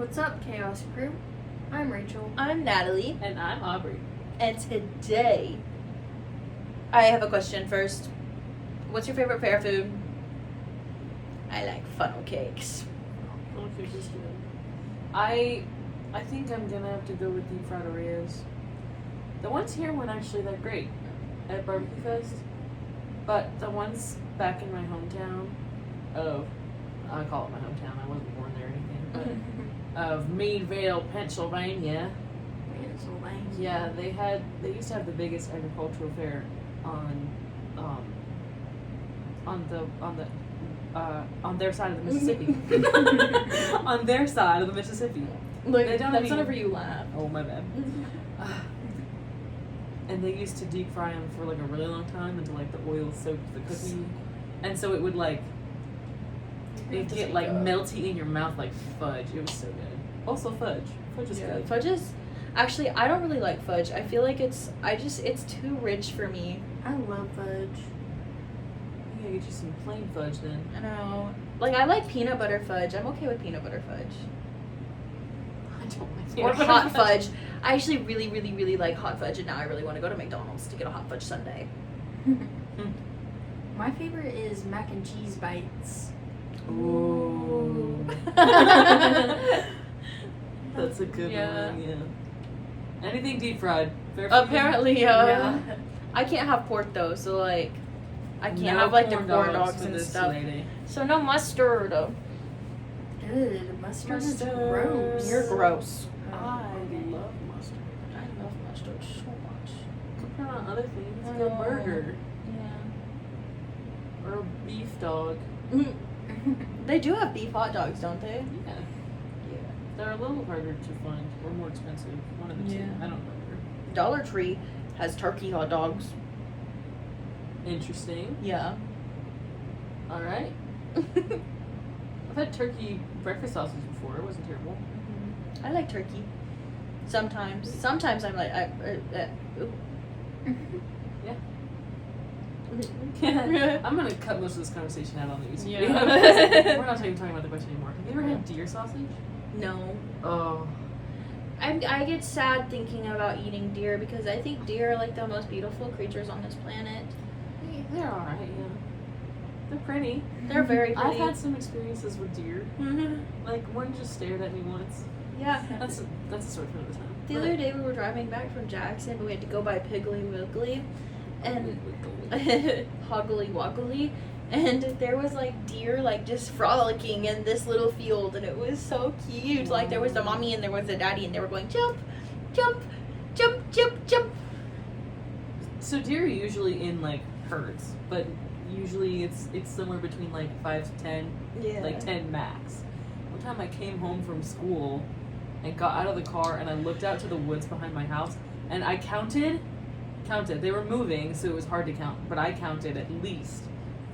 What's up, Chaos Crew? I'm Rachel. I'm Natalie. And I'm Aubrey. And today, I have a question first. What's your favorite fair food? I like funnel cakes. Funnel cake is good. I think I'm gonna have to go with deep fried Oreos. The ones here weren't actually that great at Barbecue Fest, but the ones back in my hometown I call it my hometown, I wasn't born there or anything, but of Meadville, Pennsylvania. Yeah, they used to have the biggest agricultural fair on their side of the Mississippi. On their side of the Mississippi. Like, they don't that's even... whenever you laugh. Oh, my bad. And they used to deep fry them for like a really long time until like the oil soaked the cookie, and so it would like it'd get like melty in your mouth like fudge. It was so good. Also fudge. Fudge is good. Fudge is actually, I don't really like fudge. I feel like it's too rich for me. I love fudge. Yeah, get you some plain fudge then. I know. Like, I like peanut butter fudge. I'm okay with peanut butter fudge. I don't like Or peanut butter hot fudge. I actually really, really, really like hot fudge, and now I really want to go to McDonald's to get a hot fudge sundae. My favorite is mac and cheese bites. Ooh. That's a good one, yeah. Anything deep fried. Apparently, yeah. I can't have pork though, so like, I can't No have like the corn corn dogs dogs for and this stuff. lady. So no mustard. Good. Mustard is Mustard. gross. You're gross. I love mustard. I love mustard so much. Compare on other things. I Like know. a burger Yeah. or a beef dog. They do have beef hot dogs, don't they? Yeah. Yeah. They're a little harder to find or more expensive. One of the two. Yeah. I don't remember. Dollar Tree has turkey hot dogs. Interesting. Yeah. All right. I've had turkey breakfast sausage before. It wasn't terrible. I like turkey. Sometimes. Sometimes I'm like, ooh. Yeah. I'm gonna cut most of this conversation out on the YouTube. Yeah. Video. We're not even talking about the question anymore. Have you ever had deer sausage? No. Oh. I get sad thinking about eating deer because I think deer are like the most beautiful creatures on this planet. They're alright, yeah. They're pretty. They're very pretty. I've had some experiences with deer. Mhm. Like, one just stared at me once. Yeah. That's a story for another time. The other day we were driving back from Jackson, but we had to go by Piggly Wiggly and Hoggly Woggly, and there was like deer like just frolicking in this little field, and it was so cute. Like there was the mommy and there was the daddy, and they were going jump, jump, jump, jump, jump. So deer are usually in like herds, but usually it's somewhere between like 5 to 10, Yeah. like 10 max. One time I came home from school and got out of the car and I looked out to the woods behind my house and I counted. They were moving, so it was hard to count, but I counted at least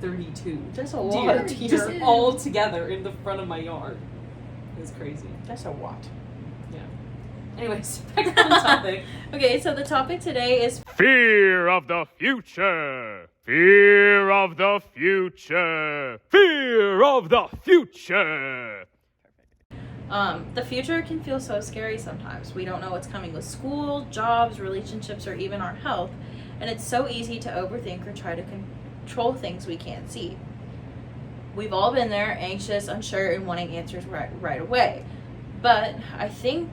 32 That's a lot of deer deer. just all together in the front of my yard. It was crazy. That's a lot. Yeah. Anyways, back on the topic. Okay, so the topic today is Fear of the future. Fear of the future. Fear of the future. the future can feel so scary sometimes. We don't know what's coming with school, jobs, relationships, or even our health, and it's so easy to overthink or try to control things we can't see. We've all been there, anxious, unsure, and wanting answers right away. But I think,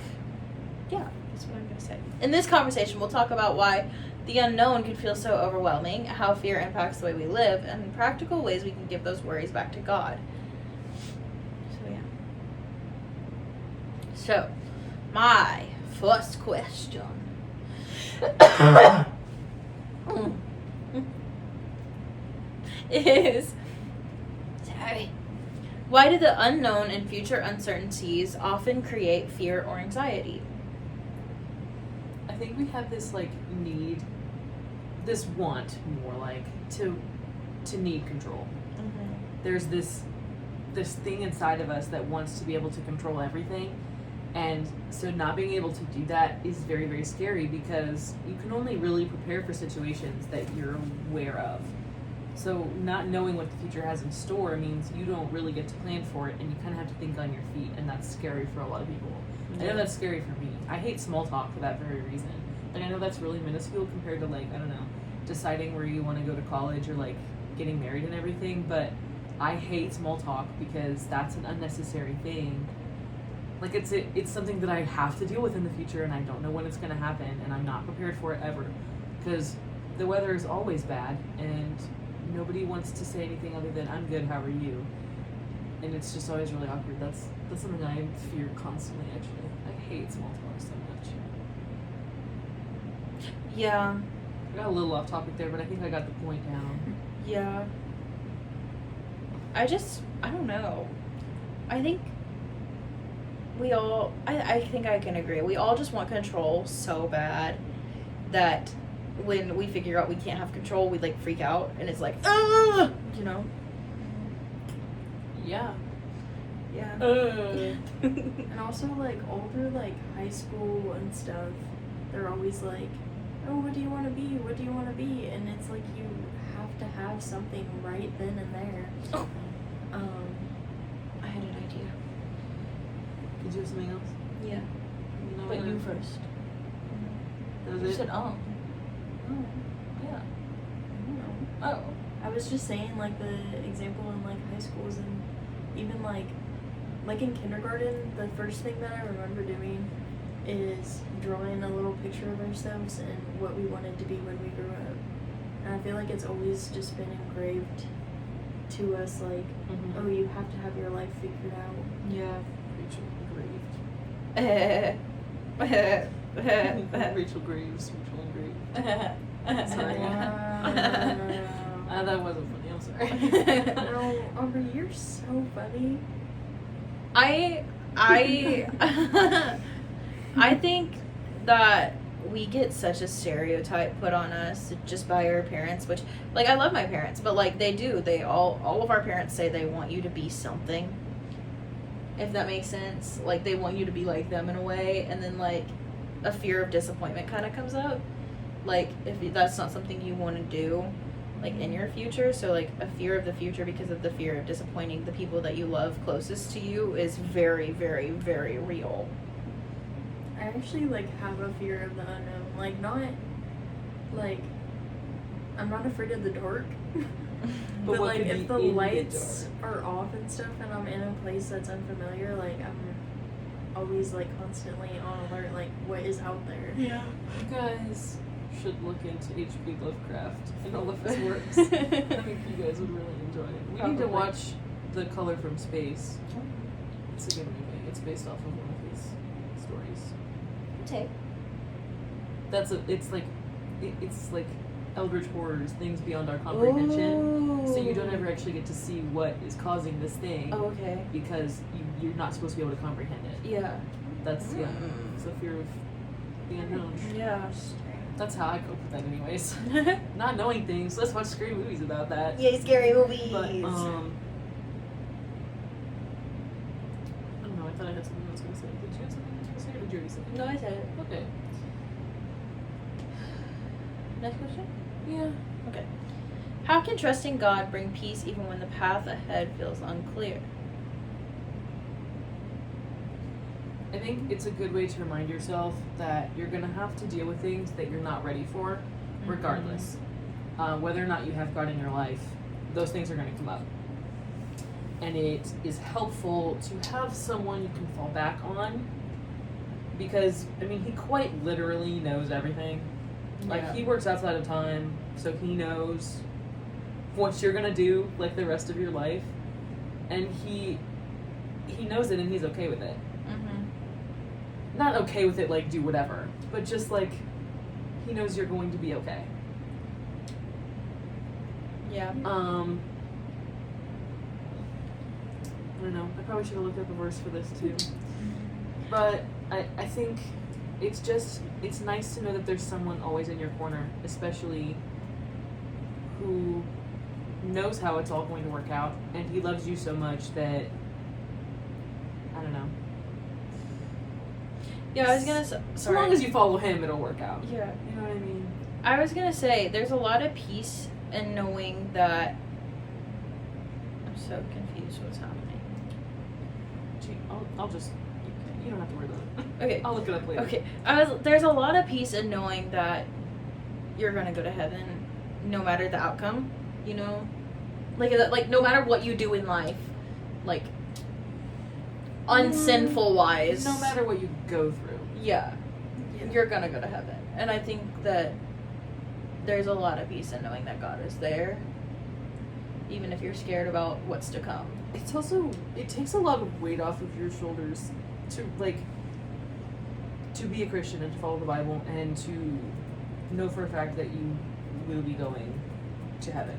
yeah, that's what I'm going to say. In this conversation, we'll talk about why the unknown can feel so overwhelming, how fear impacts the way we live, and practical ways we can give those worries back to God. So, yeah. So, my first question is, why do the unknown and future uncertainties often create fear or anxiety? I think we have this like need, this want more like to need control. Mm-hmm. There's this thing inside of us that wants to be able to control everything, and so not being able to do that is very, very scary because you can only really prepare for situations that you're aware of. So not knowing what the future has in store means you don't really get to plan for it, and you kind of have to think on your feet, and that's scary for a lot of people. I know that's scary for me. I hate small talk for that very reason. Like, I know that's really minuscule compared to, like, I don't know, deciding where you want to go to college or, like, getting married and everything, but I hate small talk because that's an unnecessary thing. Like, it's something that I have to deal with in the future, and I don't know when it's going to happen, and I'm not prepared for it ever. Because the weather is always bad, and nobody wants to say anything other than, I'm good, how are you? And it's just always really awkward. That's something I fear constantly, actually. I hate small talk so much. Yeah. I got a little off topic there, but I think I got the point down. Yeah. I don't know. I think we all, I think I can agree. We all just want control so bad that when we figure out we can't have control, we, like, freak out. And it's like, ah! You know? Yeah. Yeah. And also, like, all through, like, high school and stuff, they're always like, oh, what do you want to be? What do you want to be? And it's like you have to have something right then and there. Oh. I had an idea. Did you have something else? Yeah. No, But you first. That was You it? said, oh. Oh. Yeah. I don't know. Oh. I was just saying, like, the example in, like, high schools and even, like in kindergarten, the first thing that I remember doing is drawing a little picture of ourselves and what we wanted to be when we grew up. And I feel like it's always just been engraved to us, like, oh, you have to have your life figured out. Yeah. Rachel engraved. Rachel Graves. Rachel engraved. Sorry. Wow. That wasn't funny. I'm sorry. No, Aubrey, you're so funny. I think that we get such a stereotype put on us just by our parents, which, like, I love my parents, but, like, they all of our parents say they want you to be something, if that makes sense. Like, they want you to be like them in a way, and then, like, a fear of disappointment kind of comes up, like, if that's not something you want to do, like, in your future. So, like, a fear of the future because of the fear of disappointing the people that you love closest to you is very, very, very real. I actually, like, have a fear of the unknown. Like, not, like, I'm not afraid of the dark. But what like, could if be the in the lights dark? are off and stuff and I'm in a place that's unfamiliar, like, I'm always, like, constantly on alert, like, what is out there? Yeah. You guys should look into H.P. Lovecraft and all of his works. I think you guys would really enjoy it. We need to Probably. watch The Color from Space. It's a good movie. It's based off of one of his stories. Okay. It's like eldritch horrors, things beyond our comprehension. So you don't ever actually get to see what is causing this thing. Oh, okay. Because you're not supposed to be able to comprehend it. Yeah. That's, it's a fear of the unknown. Yeah. That's how I cope with that anyways. Not knowing things. Let's watch scary movies about that. Yay, scary movies. But, I don't know, I thought I had something I was going to say. Did you have something you were going to say, or did you already say it? No, I said it. Okay. Next question? Yeah. Okay. How can trusting God bring peace even when the path ahead feels unclear? I think it's a good way to remind yourself that you're going to have to deal with things that you're not ready for, regardless. Whether or not you have God in your life, those things are going to come up. And it is helpful to have someone you can fall back on, because, I mean, he quite literally knows everything. Like, Yeah. he works outside of time, so he knows what you're going to do, like, the rest of your life. And he knows it, and he's okay with it. Not okay with it, like, do whatever, but just, like, he knows you're going to be okay. Yeah. I don't know, I probably should have looked up a verse for this, too. But I think it's nice to know that there's someone always in your corner, especially who knows how it's all going to work out, and he loves you so much that, I don't know. Yeah, I was gonna say. As Sorry. long as you follow him, it'll work out. Yeah. You know what I mean? I was gonna say, there's a lot of peace and knowing that I'm so confused what's happening. Gee, I'll just. You don't have to worry about it. Okay. I'll look it up later. Okay. There's a lot of peace in knowing that you're gonna go to heaven, no matter the outcome. You know, like no matter what you do in life, like unsinful wise. No matter what you go through. Yeah, you're gonna go to heaven, and I think that there's a lot of peace in knowing that God is there, even if you're scared about what's to come. It's also, it takes a lot of weight off of your shoulders to be a Christian and to follow the Bible and to know for a fact that you will be going to heaven.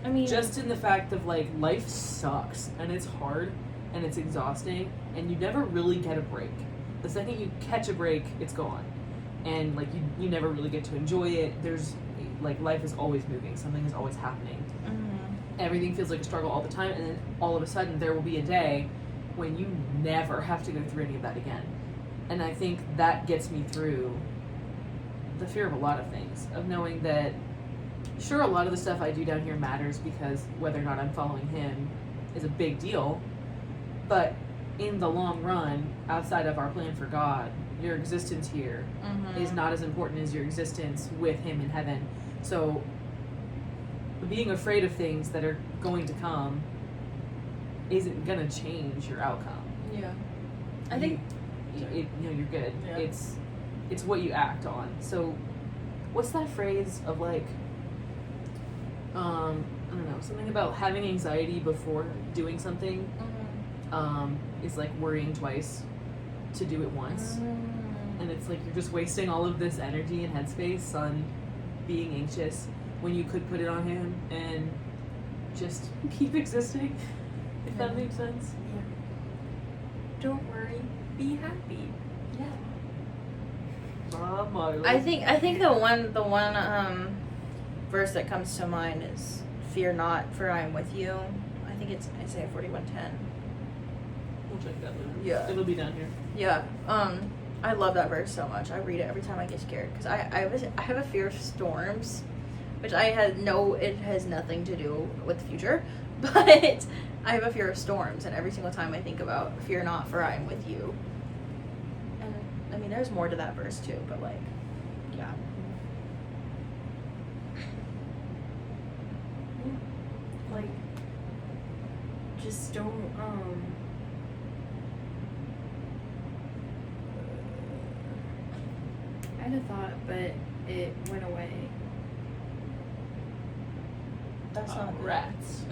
I mean, Just in the fact of like, life sucks and it's hard and it's exhausting and you never really get a break. The second you catch a break, it's gone. And like, you never really get to enjoy it. There's like, life is always moving, something is always happening. Everything feels like a struggle all the time, and then all of a sudden there will be a day when you never have to go through any of that again. And I think that gets me through the fear of a lot of things, of knowing that sure, a lot of the stuff I do down here matters because whether or not I'm following him is a big deal, but in the long run, outside of our plan for God, your existence here is not as important as your existence with him in heaven. So being afraid of things that are going to come isn't gonna change your outcome. Yeah, I think you're good. Yeah. It's what you act on. So, what's that phrase of like, I don't know, something about having anxiety before doing something, is like worrying twice to do it once, and it's like you're just wasting all of this energy and headspace on being anxious when you could put it on him and just keep existing, if that makes sense. Yeah. Don't worry, be happy. Yeah. Mama. I think the one verse that comes to mind is "Fear not, for I am with you." I think it's Isaiah 41:10. We'll check that later. Yeah. It'll be down here. Yeah. I love that verse so much. I read it every time I get scared because I have a fear of storms, which it has nothing to do with the future, but I have a fear of storms, and every single time I think about "Fear not, for I am with you." And I mean, there's more to that verse too, but like, yeah. Like, just don't, I had a thought, but it went away. That's not good. Rats.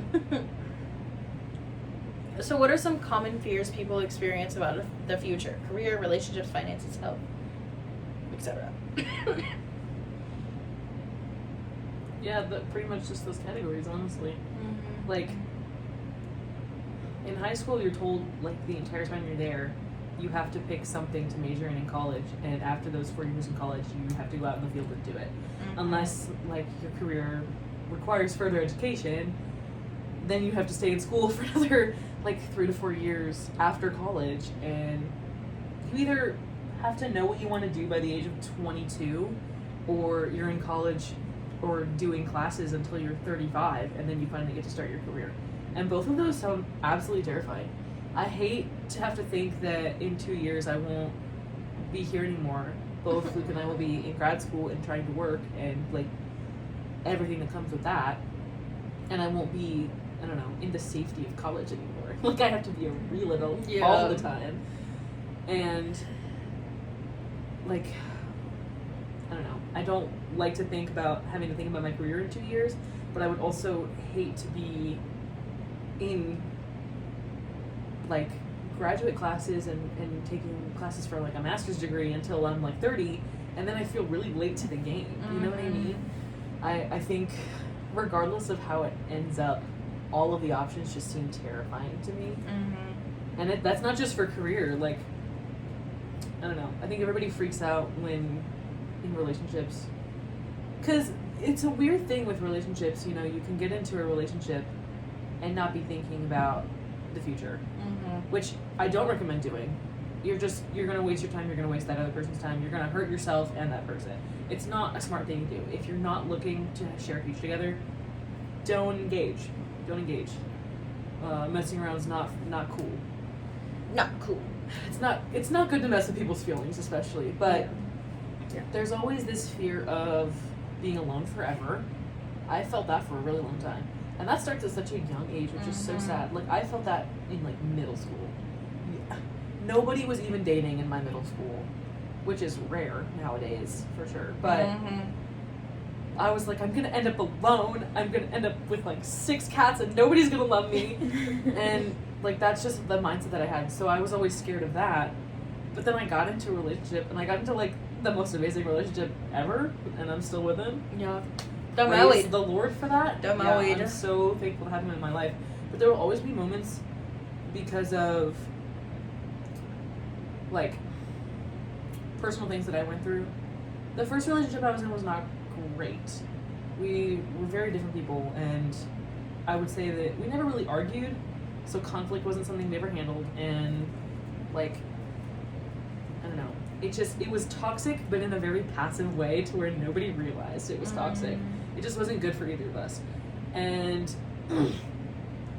So what are some common fears people experience about the future? Career, relationships, finances, health, etc. Yeah, pretty much just those categories, honestly. Like, in high school, you're told, like, the entire time you're there, you have to pick something to major in college, and after those 4 years in college, you have to go out in the field and do it. Unless, like, your career requires further education, then you have to stay in school for another, like, 3 to 4 years after college, and you either have to know what you want to do by the age of 22, or you're in college or doing classes until you're 35, and then you finally get to start your career. And both of those sound absolutely terrifying. I hate to have to think that in 2 years I won't be here anymore. Both Luke and I will be in grad school and trying to work and, like, everything that comes with that. And I won't be, I don't know, in the safety of college anymore. Like, I have to be a real adult all the time. And, like, I don't know. I don't like to think about having to think about my career in 2 years, but I would also hate to be in, like, graduate classes and taking classes for, like, a master's degree until I'm, like, 30, and then I feel really late to the game. You know what I mean? I think regardless of how it ends up, all of the options just seem terrifying to me. And that's not just for career. Like, I don't know. I think everybody freaks out when in relationships. Because it's a weird thing with relationships, you know, you can get into a relationship and not be thinking about the future, which I don't recommend doing. You're going to waste your time, you're going to waste that other person's time, you're going to hurt yourself and that person. It's not a smart thing to do. If you're not looking to share a future together, don't engage. Don't engage. Messing around is not cool. Not cool. It's not good to mess with people's feelings, especially. But Yeah. there's always this fear of being alone forever. I felt that for a really long time, and that starts at such a young age, which is so sad. Like I felt that in like middle school. Yeah. Nobody was even dating in my middle school, which is rare nowadays for sure. But I was like, I'm gonna end up alone. I'm gonna end up with like 6 cats, and nobody's gonna love me. And like that's just the mindset that I had. So I was always scared of that. But then I got into a relationship, and I got into like the most amazing relationship ever, and I'm still with him. Yeah. Praise the Lord for that. Don't Yeah, married. I'm so thankful to have him in my life. But there will always be moments because of like personal things that I went through. The first relationship I was in was not great. We were very different people, and I would say that we never really argued, so conflict wasn't something we ever handled, and like I don't know. It was toxic, but in a very passive way to where nobody realized it was toxic. It just wasn't good for either of us. And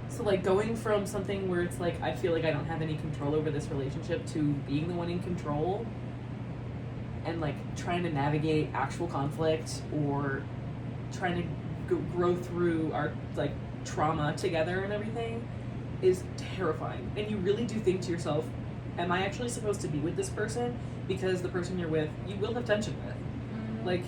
so like going from something where it's like I feel like I don't have any control over this relationship to being the one in control and like trying to navigate actual conflict or trying to grow through our like trauma together and everything is terrifying. And you really do think to yourself, am I actually supposed to be with this person? Because the person you're with, you will have tension with. Like,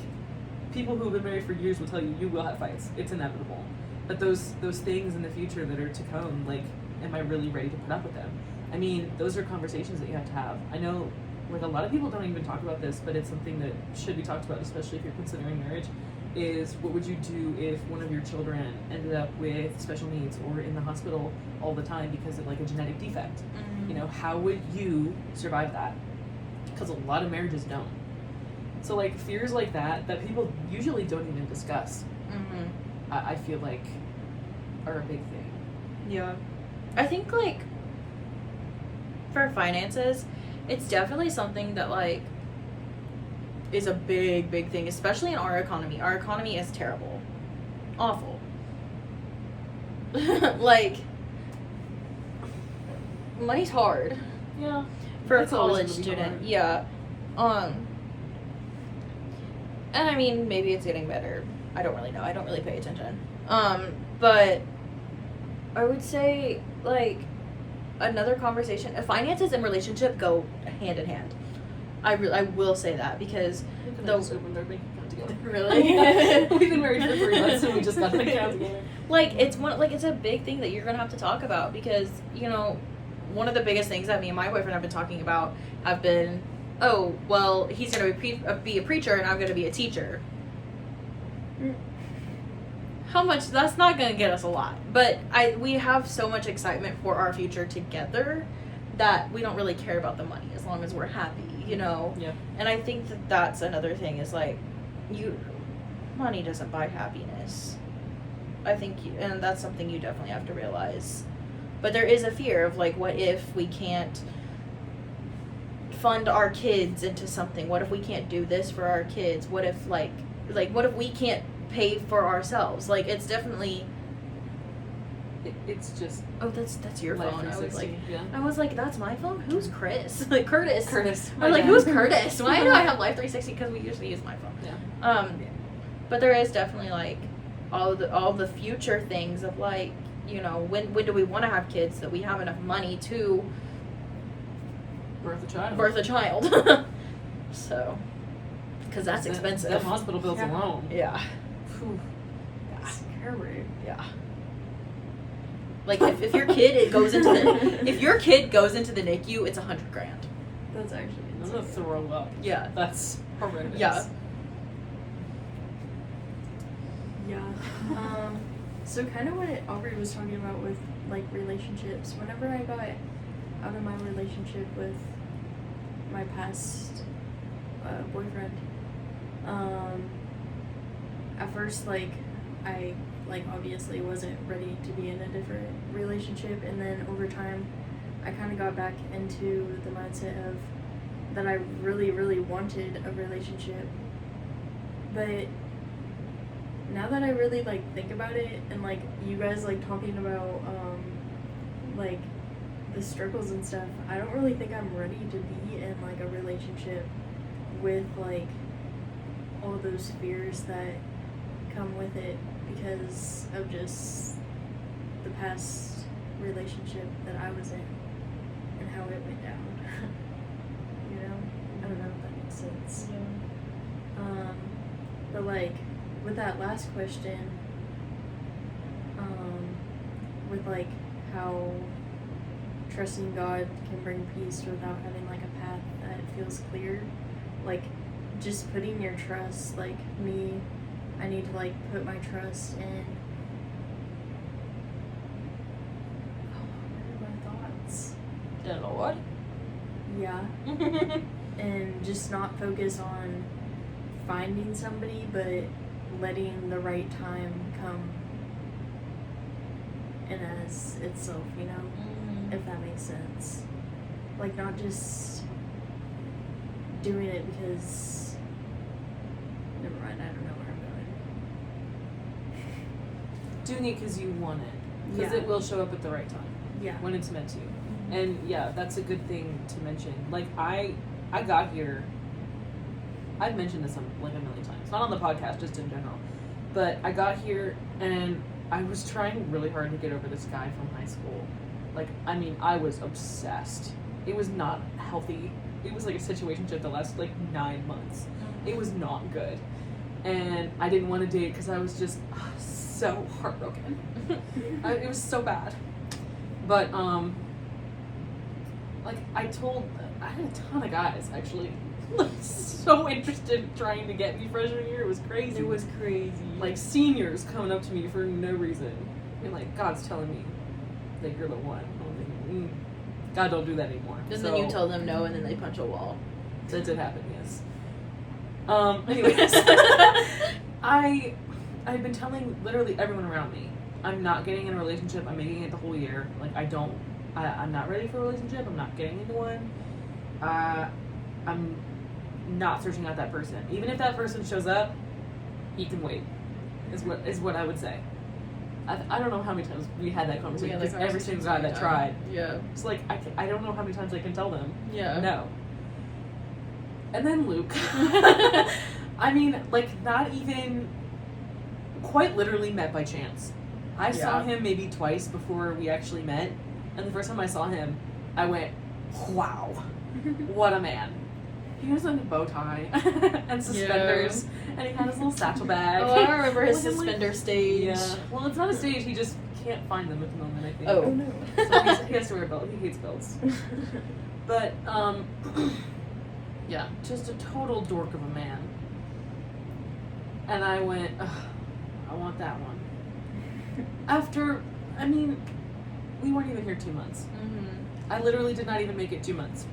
people who have been married for years will tell you, you will have fights. It's inevitable. But those things in the future that are to come, like, am I really ready to put up with them? I mean, those are conversations that you have to have. I know, like, a lot of people don't even talk about this, but it's something that should be talked about, especially if you're considering marriage, is what would you do if one of your children ended up with special needs or in the hospital all the time because of, like, a genetic defect? You know, how would you survive that? Because a lot of marriages don't. So, like, fears like that people usually don't even discuss, I feel like, are a big thing. Yeah. I think, like, for finances, it's definitely something that, like, is a big, big thing, especially in our economy. Our economy is terrible. Awful. Like, money's hard. Yeah. For a It's always college gonna be student, hard. yeah. And I mean, maybe it's getting better. I don't really know. I don't really pay attention. But I would say, like, another conversation, finances and relationship go hand in hand. I will say that because Those opened our bank account together. Really? We've been married for 3 months and we just got an account together. like it's a big thing that you're gonna have to talk about because, you know, one of the biggest things that me and my boyfriend have been talking about have been, oh, well, he's going to be a preacher and I'm going to be a teacher. How much? That's not going to get us a lot. But we have so much excitement for our future together that we don't really care about the money as long as we're happy, you know? Yeah. And I think that that's another thing is, like, money doesn't buy happiness. I think, and that's something you definitely have to realize. But there is a fear of, like, what if we can't fund our kids into something? What if we can't do this for our kids? What if, like what if we can't pay for ourselves? Like, it's definitely... It's just... Oh, that's your Life phone. yeah. I was like, that's my phone? Who's Chris? Like, Curtis. Curtis. I was like, who's Curtis? Why do I have Life 360? Because we usually use my phone. Yeah. But there is definitely, like, all the future things of, like, you know, when do we want to have kids that we have enough money to birth a child? So, because that's expensive. The hospital bills alone. Yeah. Whew. Scary. Yeah. Like, if your kid goes into the NICU, it's $100,000. That's actually I'm insane. gonna throw up. Yeah. That's horrendous. Yeah. Yeah. So kind of what Aubrey was talking about with, like, relationships. Whenever I got out of my relationship with my past boyfriend, at first, like, I, like, obviously wasn't ready to be in a different relationship, and then over time, I kind of got back into the mindset of that I really, really wanted a relationship, but now that I really like think about it, and like you guys like talking about like the struggles and stuff, I don't really think I'm ready to be in like a relationship with like all those fears that come with it because of just the past relationship that I was in and how it went down. You know? I don't know if that makes sense. Yeah. But like with that last question, with like how trusting God can bring peace without having like a path that feels clear, like just putting your trust, like me, I need to like put my trust in. Oh, what are my thoughts? Don't know what. Yeah. And just not focus on finding somebody, but letting the right time come in as itself, you know? If that makes sense. Like, not just doing it because... Never mind, I don't know where I'm going. Doing it because you want it. Because Yeah. it will show up at the right time. Yeah. When it's meant to. And yeah, that's a good thing to mention. Like, I got here... I've mentioned this like a million times. Not on the podcast, just in general. But I got here and I was trying really hard to get over this guy from high school. Like, I mean, I was obsessed. It was not healthy. It was like a situationship that lasted like 9 months. It was not good. And I didn't want to date because I was just so heartbroken. It was so bad. But, like, I had a ton of guys, actually. Like, so interested in trying to get me freshman year. It was crazy. It was crazy. Like, seniors coming up to me for no reason. And, like, God's telling me that you're the one. I'm like, God, don't do that anymore. And then you tell them no, and then they punch a wall. That did happen, yes. Anyways. I've been telling literally everyone around me, I'm not getting in a relationship. I'm making it the whole year. Like, I'm not ready for a relationship. I'm not getting into one. I'm not searching out that person. Even if that person shows up, he can wait. Is what I would say. I don't know how many times we had that conversation because every single guy that tried. Yeah. It's like I don't know how many times I can tell them. Yeah. No. And then Luke. I mean, like, not even quite literally met by chance. I saw him maybe twice before we actually met, and the first time I saw him, I went, wow, what a man. He was in a bow tie and suspenders, and he had his little satchel bag. Oh, I remember his Looking like- suspender stage. Yeah. Well, it's not a stage. He just can't find them at the moment, I think. Oh. no. So he has to wear a belt. He hates belts. But, yeah, just a total dork of a man. And I went, ugh, I want that one. After, I mean, we weren't even here 2 months. Mm-hmm. I literally did not even make it 2 months.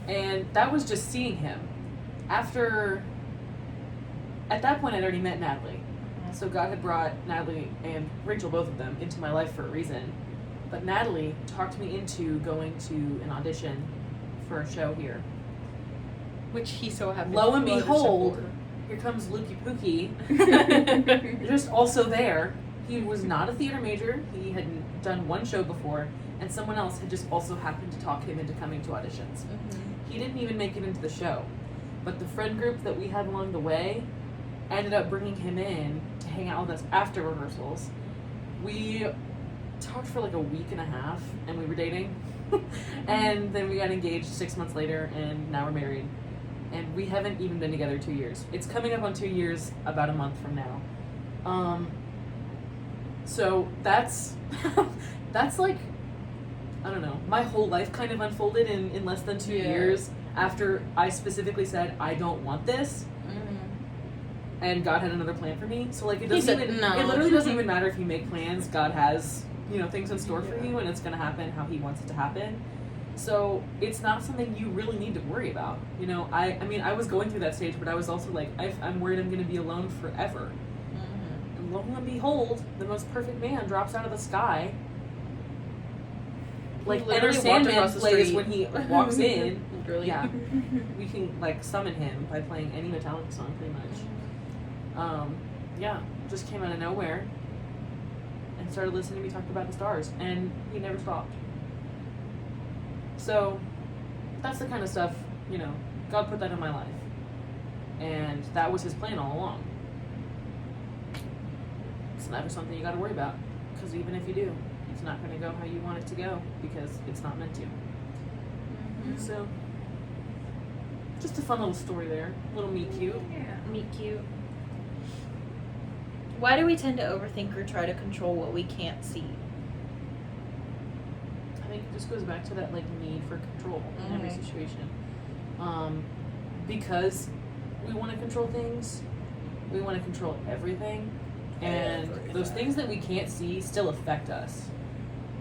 And that was just seeing him. At that point, I'd already met Natalie. So God had brought Natalie and Rachel, both of them, into my life for a reason. But Natalie talked me into going to an audition for a show here. Which he so happened Lo and to audition behold, for. here comes Lukey Pookie. Just also there. He was not a theater major. He had done one show before, and someone else had just also happened to talk him into coming to auditions. Mm-hmm. He didn't even make it into the show. But the friend group that we had along the way ended up bringing him in to hang out with us after rehearsals. We talked for like a week and a half, and we were dating. And then we got engaged 6 months later, and now we're married. And we haven't even been together 2 years. It's coming up on 2 years about a month from now. So that's like, I don't know, my whole life kind of unfolded in less than 2 years after I specifically said, I don't want this. Mm-hmm. And God had another plan for me. So like, it He doesn't said even, no. it literally doesn't even matter if you make plans. God has, things in store for you, and it's going to happen how he wants it to happen. So it's not something you really need to worry about. I mean, I was going through that stage, but I was also like, I'm worried I'm going to be alone forever. Mm-hmm. And lo and behold, the most perfect man drops out of the sky. Like, Enter Sandman plays when he walks in. Literally. Yeah. We can, like, summon him by playing any Metallica song, pretty much. yeah, just came out of nowhere and started listening to me talk about the stars, and he never stopped. So that's the kind of stuff, you know, God put that in my life, and that was his plan all along. It's never something you got to worry about, because even if you do, it's not going to go how you want it to go, because it's not meant to. Mm-hmm. So just a fun little story there, little meet cute. Yeah, meet cute. Why do we tend to overthink or try to control what we can't see? I think it just goes back to that like need for control in every Mhm. situation. Because we want to control things, we want to control everything, and those things that we can't see still affect us.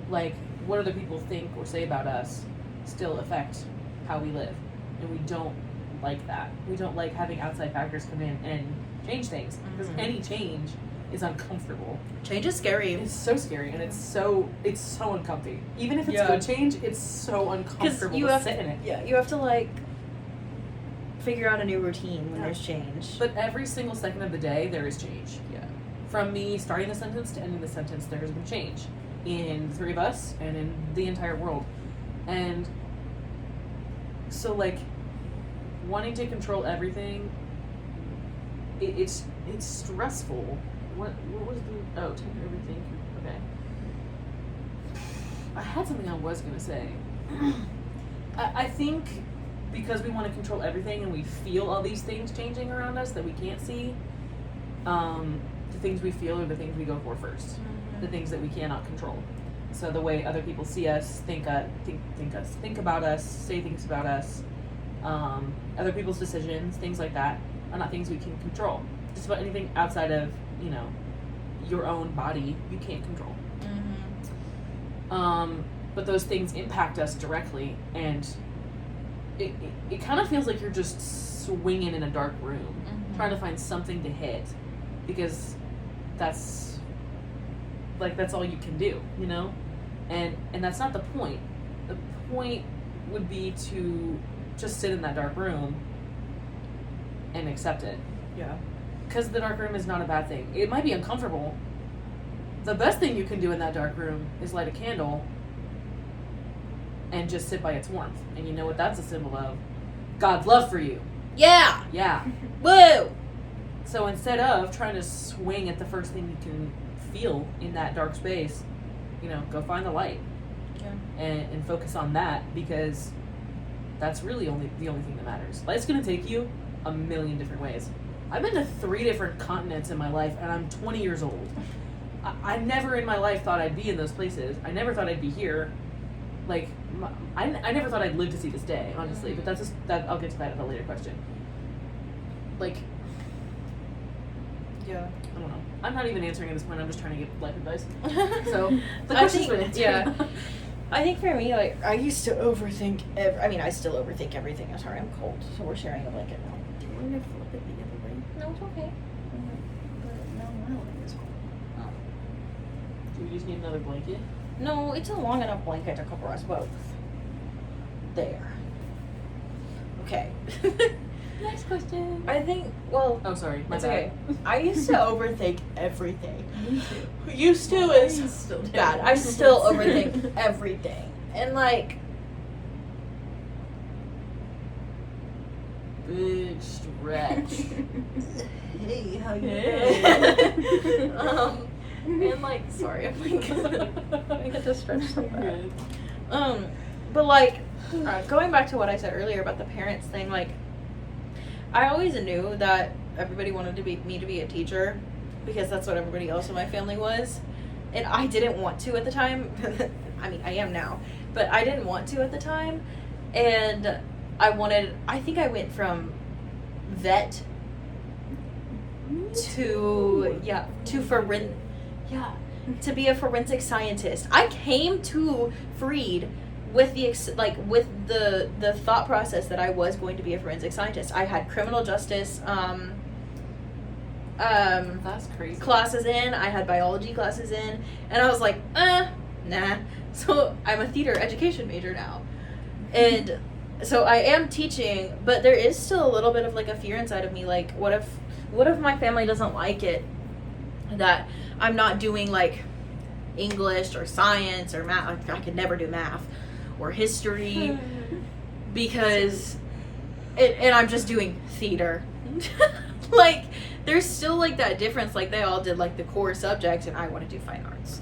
Like what other people think or say about us still affect how we live, and we don't like that. We don't like having outside factors come in and change things, because Mhm. any change is uncomfortable. Change is scary. It's so scary, and it's so uncomfy. Even if it's Yeah. good change, it's so uncomfortable you to have sit in it. Yeah, you have to like figure out a new routine when Yeah. there's change. But every single second of the day, there is change. yeah. From me starting the sentence to ending the sentence, there has been change in the three of us and in the entire world. And so, like, wanting to control everything, it's stressful. What was the take everything? Okay. I had something I was gonna say. I think because we want to control everything and we feel all these things changing around us that we can't see, the things we feel are the things we go for first. The things that we cannot control. So the way other people see us, think about us, say things about us, other people's decisions, things like that, are not things we can control. Just about anything outside of, you know, your own body, you can't control. But those things impact us directly, and it kind of feels like you're just swinging in a dark room, trying to find something to hit, because that's all you can do, you know? And that's not the point. The point would be to just sit in that dark room and accept it. Yeah. Because the dark room is not a bad thing. It might be uncomfortable. The best thing you can do in that dark room is light a candle and just sit by its warmth. And you know what that's a symbol of? God's love for you. Yeah. Yeah. Woo. So instead of trying to swing at the first thing you can feel in that dark space, you know, go find the light. Yeah. And focus on that, because that's really the only thing that matters. Life's gonna take you a million different ways. I've been to 3 different continents in my life, and I'm 20 years old. I never in my life thought I'd be in those places. I never thought I'd be here. Like, I never thought I'd live to see this day, honestly. But that's I'll get to that in a later question. Like, Yeah. I don't know. I'm not even answering at this point. I'm just trying to give life advice. So the I question's think, been answered. yeah. I think for me, like, I used to overthink. I still overthink everything. I'm sorry, I'm cold, so we're sharing a blanket now. Do you want to flip it the other way? No, it's okay. But no, my leg is cold. Do we just need another blanket? No, it's a long enough blanket to cover us both. There. Okay. Next question. I think, well, Oh, sorry. My it's bad. okay. I used to overthink everything. Me too. Used to I is still do. bad. I still overthink everything. And, like, Big stretch. hey, how you Hey. doing? And, like, sorry, I'm like, I get to stretch so bad. But like, going back to what I said earlier about the parents thing, like, I always knew that everybody wanted me to be a teacher, because that's what everybody else in my family was, and I didn't want to at the time. I mean, I am now, but I didn't want to at the time, and I think I went from vet to to be a forensic scientist. I came to Freed with the thought process that I was going to be a forensic scientist. I had criminal justice That's crazy. classes in, I had biology classes in, and I was like, nah. So I'm a theater education major now. And so I am teaching, but there is still a little bit of like a fear inside of me, like what if my family doesn't like it? that I'm not doing like English or science or math. I could never do math or history because and I'm just doing theater. Like, there's still like that difference. Like, they all did like the core subjects and I want to do fine arts.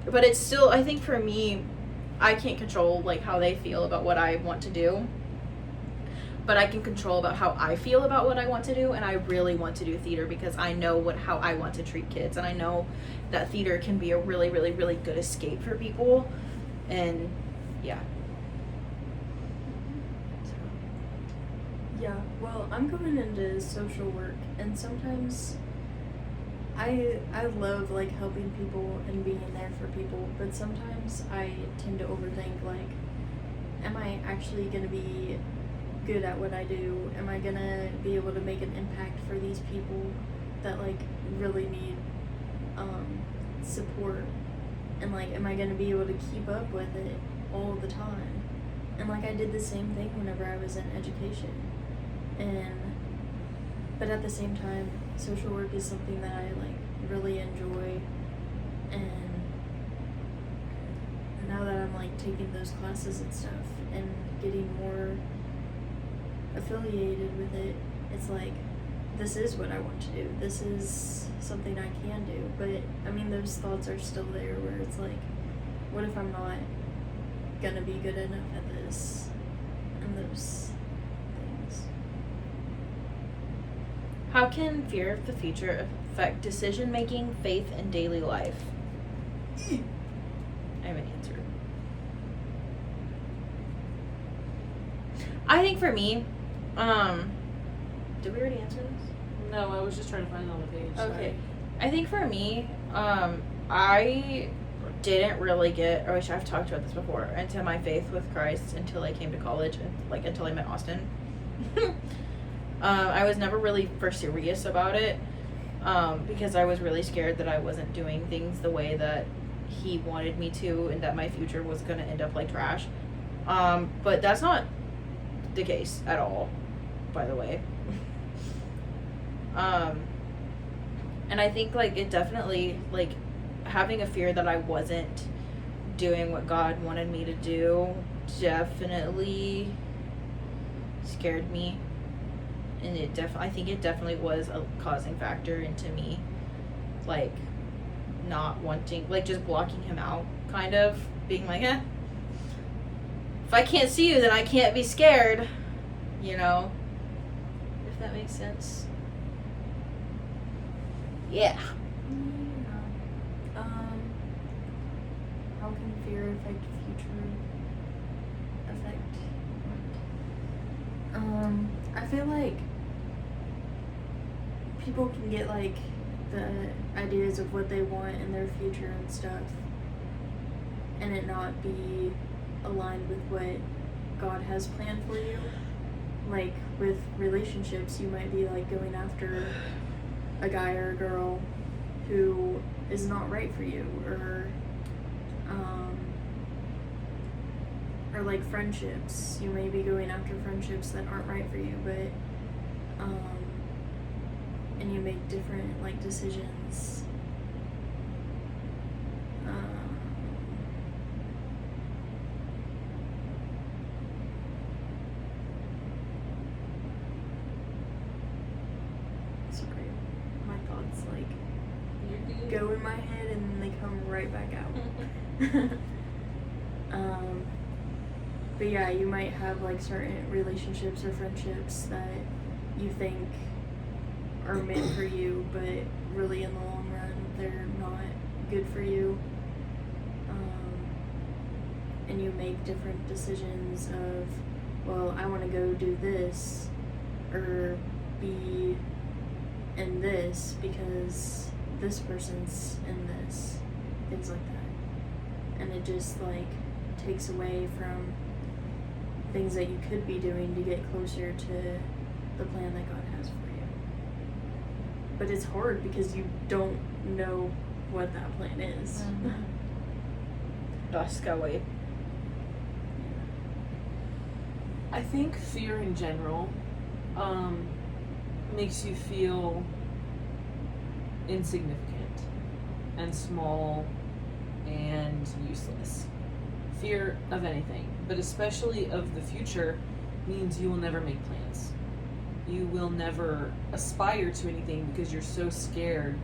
But it's still, I think for me, I can't control like how they feel about what I want to do. But I can control about how I feel about what I want to do, and I really want to do theater because I know how I want to treat kids, and I know that theater can be a really, really, really good escape for people, and yeah. Yeah, well, I'm going into social work, and sometimes I love like helping people and being there for people, but sometimes I tend to overthink like, am I actually gonna be good at what I do? Am I gonna be able to make an impact for these people that like really need support? And like, am I gonna be able to keep up with it all the time? And like, I did the same thing whenever I was in education, but at the same time, social work is something that I like really enjoy, and now that I'm like taking those classes and stuff and getting more affiliated with it, it's like, this is what I want to do. This is something I can do. But I mean, those thoughts are still there where it's like, what if I'm not gonna be good enough at this and those things. How can fear of the future affect decision making, faith, and daily life? I have an answer. I think for me, did we already answer this? No, I was just trying to find it on the page. Okay. Sorry. I think for me, I didn't really get, or I've talked about this before, into my faith with Christ until I came to college, and like until I met Austin. I was never really for serious about it, because I was really scared that I wasn't doing things the way that he wanted me to, and that my future was gonna end up like trash. But that's not the case at all, by the way. And I think like it definitely, like, having a fear that I wasn't doing what God wanted me to do definitely scared me, and I think it definitely was a causing factor into me like not wanting, like just blocking him out, kind of being like, if I can't see you, then I can't be scared, you know, if that makes sense. Yeah. How can fear affect future? I feel like people can get like the ideas of what they want in their future and stuff, and it not be aligned with what God has planned for you. Like with relationships, you might be like going after a guy or a girl who is not right for you, or like friendships, you may be going after friendships that aren't right for you, but and you make different like decisions. Sorry, my thoughts like go in my head and then they come right back out. But yeah, you might have like certain relationships or friendships that you think are meant for you, but really in the long run they're not good for you. And you make different decisions of, well, I want to go do this or be in this because this person's in this, things like that. And it just like takes away from things that you could be doing to get closer to the plan that God has for you. But it's hard because you don't know what that plan is. That's scary. I think fear in general makes you feel insignificant and small and useless. Fear of anything, but especially of the future, means you will never make plans. You will never aspire to anything because you're so scared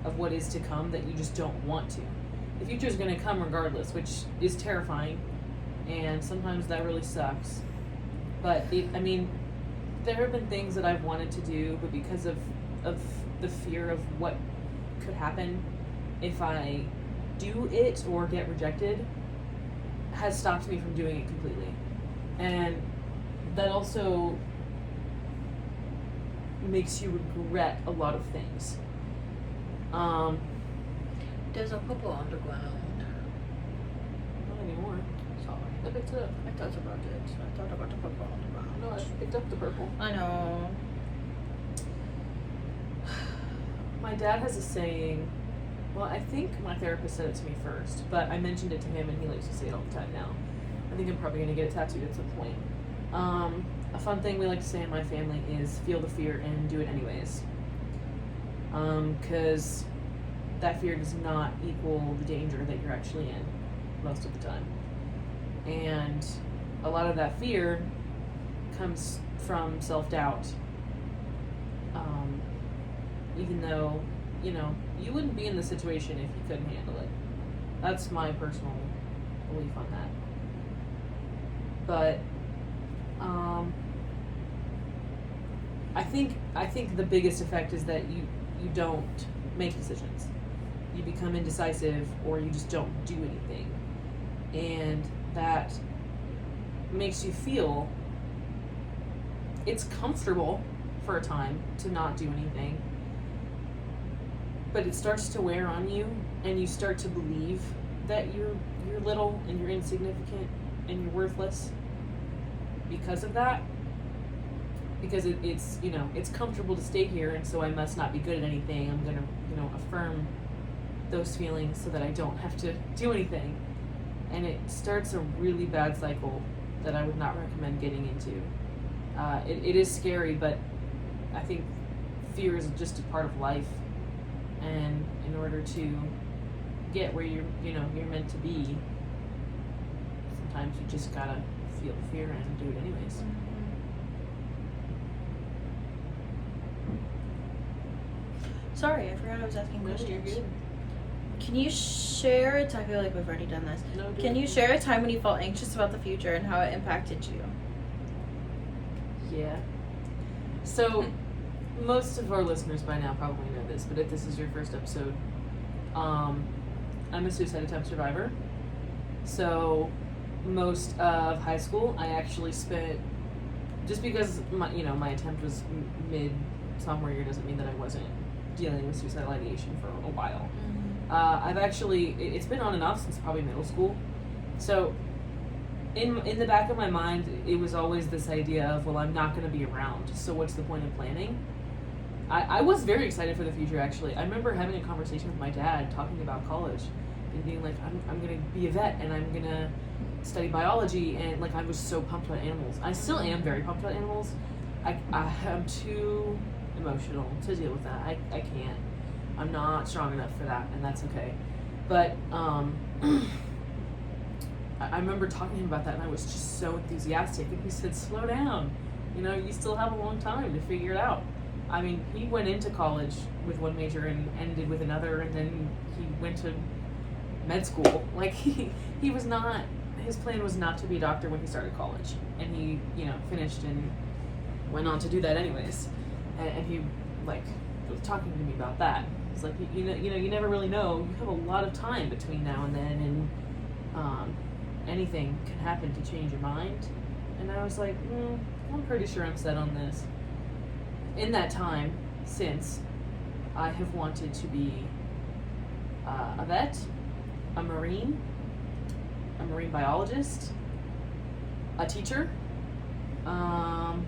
of what is to come that you just don't want to. The future is going to come regardless, which is terrifying, and sometimes that really sucks. But there have been things that I've wanted to do, but because of the fear of what could happen if I do it or get rejected, has stopped me from doing it completely. And that also makes you regret a lot of things. There's a purple underground. Not anymore. Sorry. I picked it up. I thought about it. I thought about the purple underground. No, I picked up the purple. I know. My dad has a saying, well, I think my therapist said it to me first, but I mentioned it to him and he likes to say it all the time now. I think I'm probably going to get it tattooed at some point. A fun thing we like to say in my family is feel the fear and do it anyways. Because that fear does not equal the danger that you're actually in most of the time. And a lot of that fear comes from self-doubt. Even though, you wouldn't be in the situation if you couldn't handle it. That's my personal belief on that. But I think the biggest effect is that you don't make decisions. You become indecisive or you just don't do anything. And that makes you feel it's comfortable for a time to not do anything. But it starts to wear on you and you start to believe that you're little and you're insignificant and you're worthless because of that. Because it's comfortable to stay here, and so I must not be good at anything. I'm gonna, affirm those feelings so that I don't have to do anything. And it starts a really bad cycle that I would not recommend getting into. It is scary, but I think fear is just a part of life. And in order to get where you're meant to be, sometimes you just gotta feel the fear and do it anyways. Sorry, I forgot I was asking No, questions. you're good. Can you share I feel like we've already done this. No, Can you share a time when you felt anxious about the future and how it impacted you? Yeah. So, most of our listeners by now probably know this, but if this is your first episode, I'm a suicide attempt survivor. So, most of high school, I actually spent, just because my attempt was mid-sophomore year doesn't mean that I wasn't dealing with suicidal ideation for a while. I've actually, it's been on and off since probably middle school. So, in the back of my mind, it was always this idea of, well, I'm not going to be around, so what's the point of planning? I was very excited for the future, actually. I remember having a conversation with my dad talking about college and being like, I'm going to be a vet and I'm going to study biology, and I was so pumped about animals. I still am very pumped about animals. I'm too emotional to deal with that. I can't. I'm not strong enough for that, and that's okay. But I remember talking to him about that, and I was just so enthusiastic, and he said, slow down. You still have a long time to figure it out. I mean, he went into college with one major and ended with another, and then he went to med school. He was not, his plan was not to be a doctor when he started college, and he, finished and went on to do that anyways. And he, was talking to me about that. It's like, you never really know. You have a lot of time between now and then, and anything can happen to change your mind. And I was like, I'm pretty sure I'm set on this. In that time, since, I have wanted to be a vet, a marine biologist, a teacher. Wasn't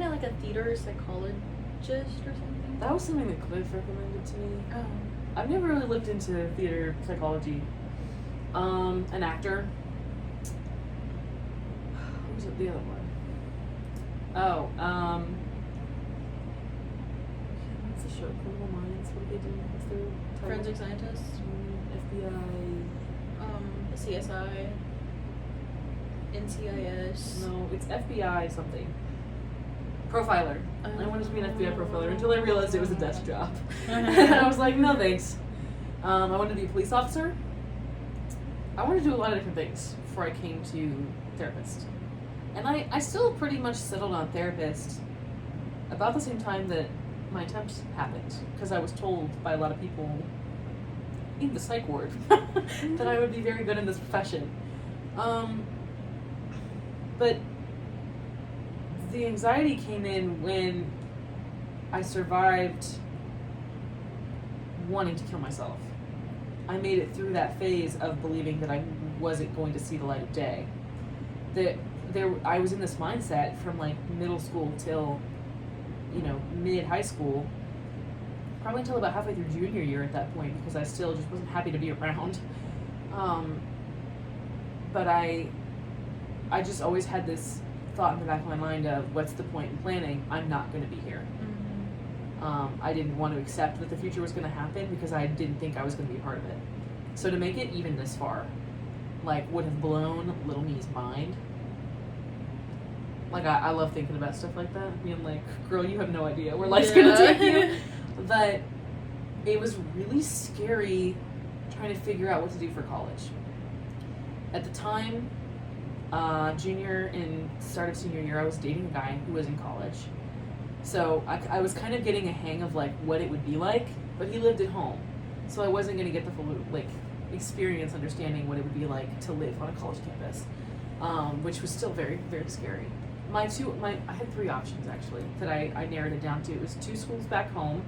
it like a theater psychologist or something? That was something that Cliff recommended to me. Oh. I've never really looked into theater psychology. An actor. What was it, the other one? Oh, the show? Criminal Minds. What do they do? What's their title? Forensic scientists, FBI. CSI, NCIS. No, it's FBI something. Profiler. I wanted to be an FBI profiler until I realized it was a desk job. And I was like, no thanks. I wanted to be a police officer. I wanted to do a lot of different things before I came to therapist. And I still pretty much settled on therapist about the same time that my attempt happened, because I was told by a lot of people in the psych ward that I would be very good in this profession. But the anxiety came in when I survived wanting to kill myself. I made it through that phase of believing that I wasn't going to see the light of day. That I was in this mindset from like middle school till, mid high school, probably until about halfway through junior year at that point, because I still just wasn't happy to be around. But I just always had this thought in the back of my mind of, what's the point in planning? I'm not going to be here. I didn't want to accept that the future was going to happen because I didn't think I was going to be a part of it. So to make it even this far, would have blown little me's mind. I love thinking about stuff like that. Being like, girl, you have no idea where life's going to take you. But it was really scary trying to figure out what to do for college. At the time, junior and start of senior year, I was dating a guy who was in college. So I was kind of getting a hang of what it would be like, but he lived at home. So I wasn't going to get the full experience understanding what it would be like to live on a college campus, which was still very, very scary. I had 3 options actually that I narrowed it down to. It was 2 schools back home.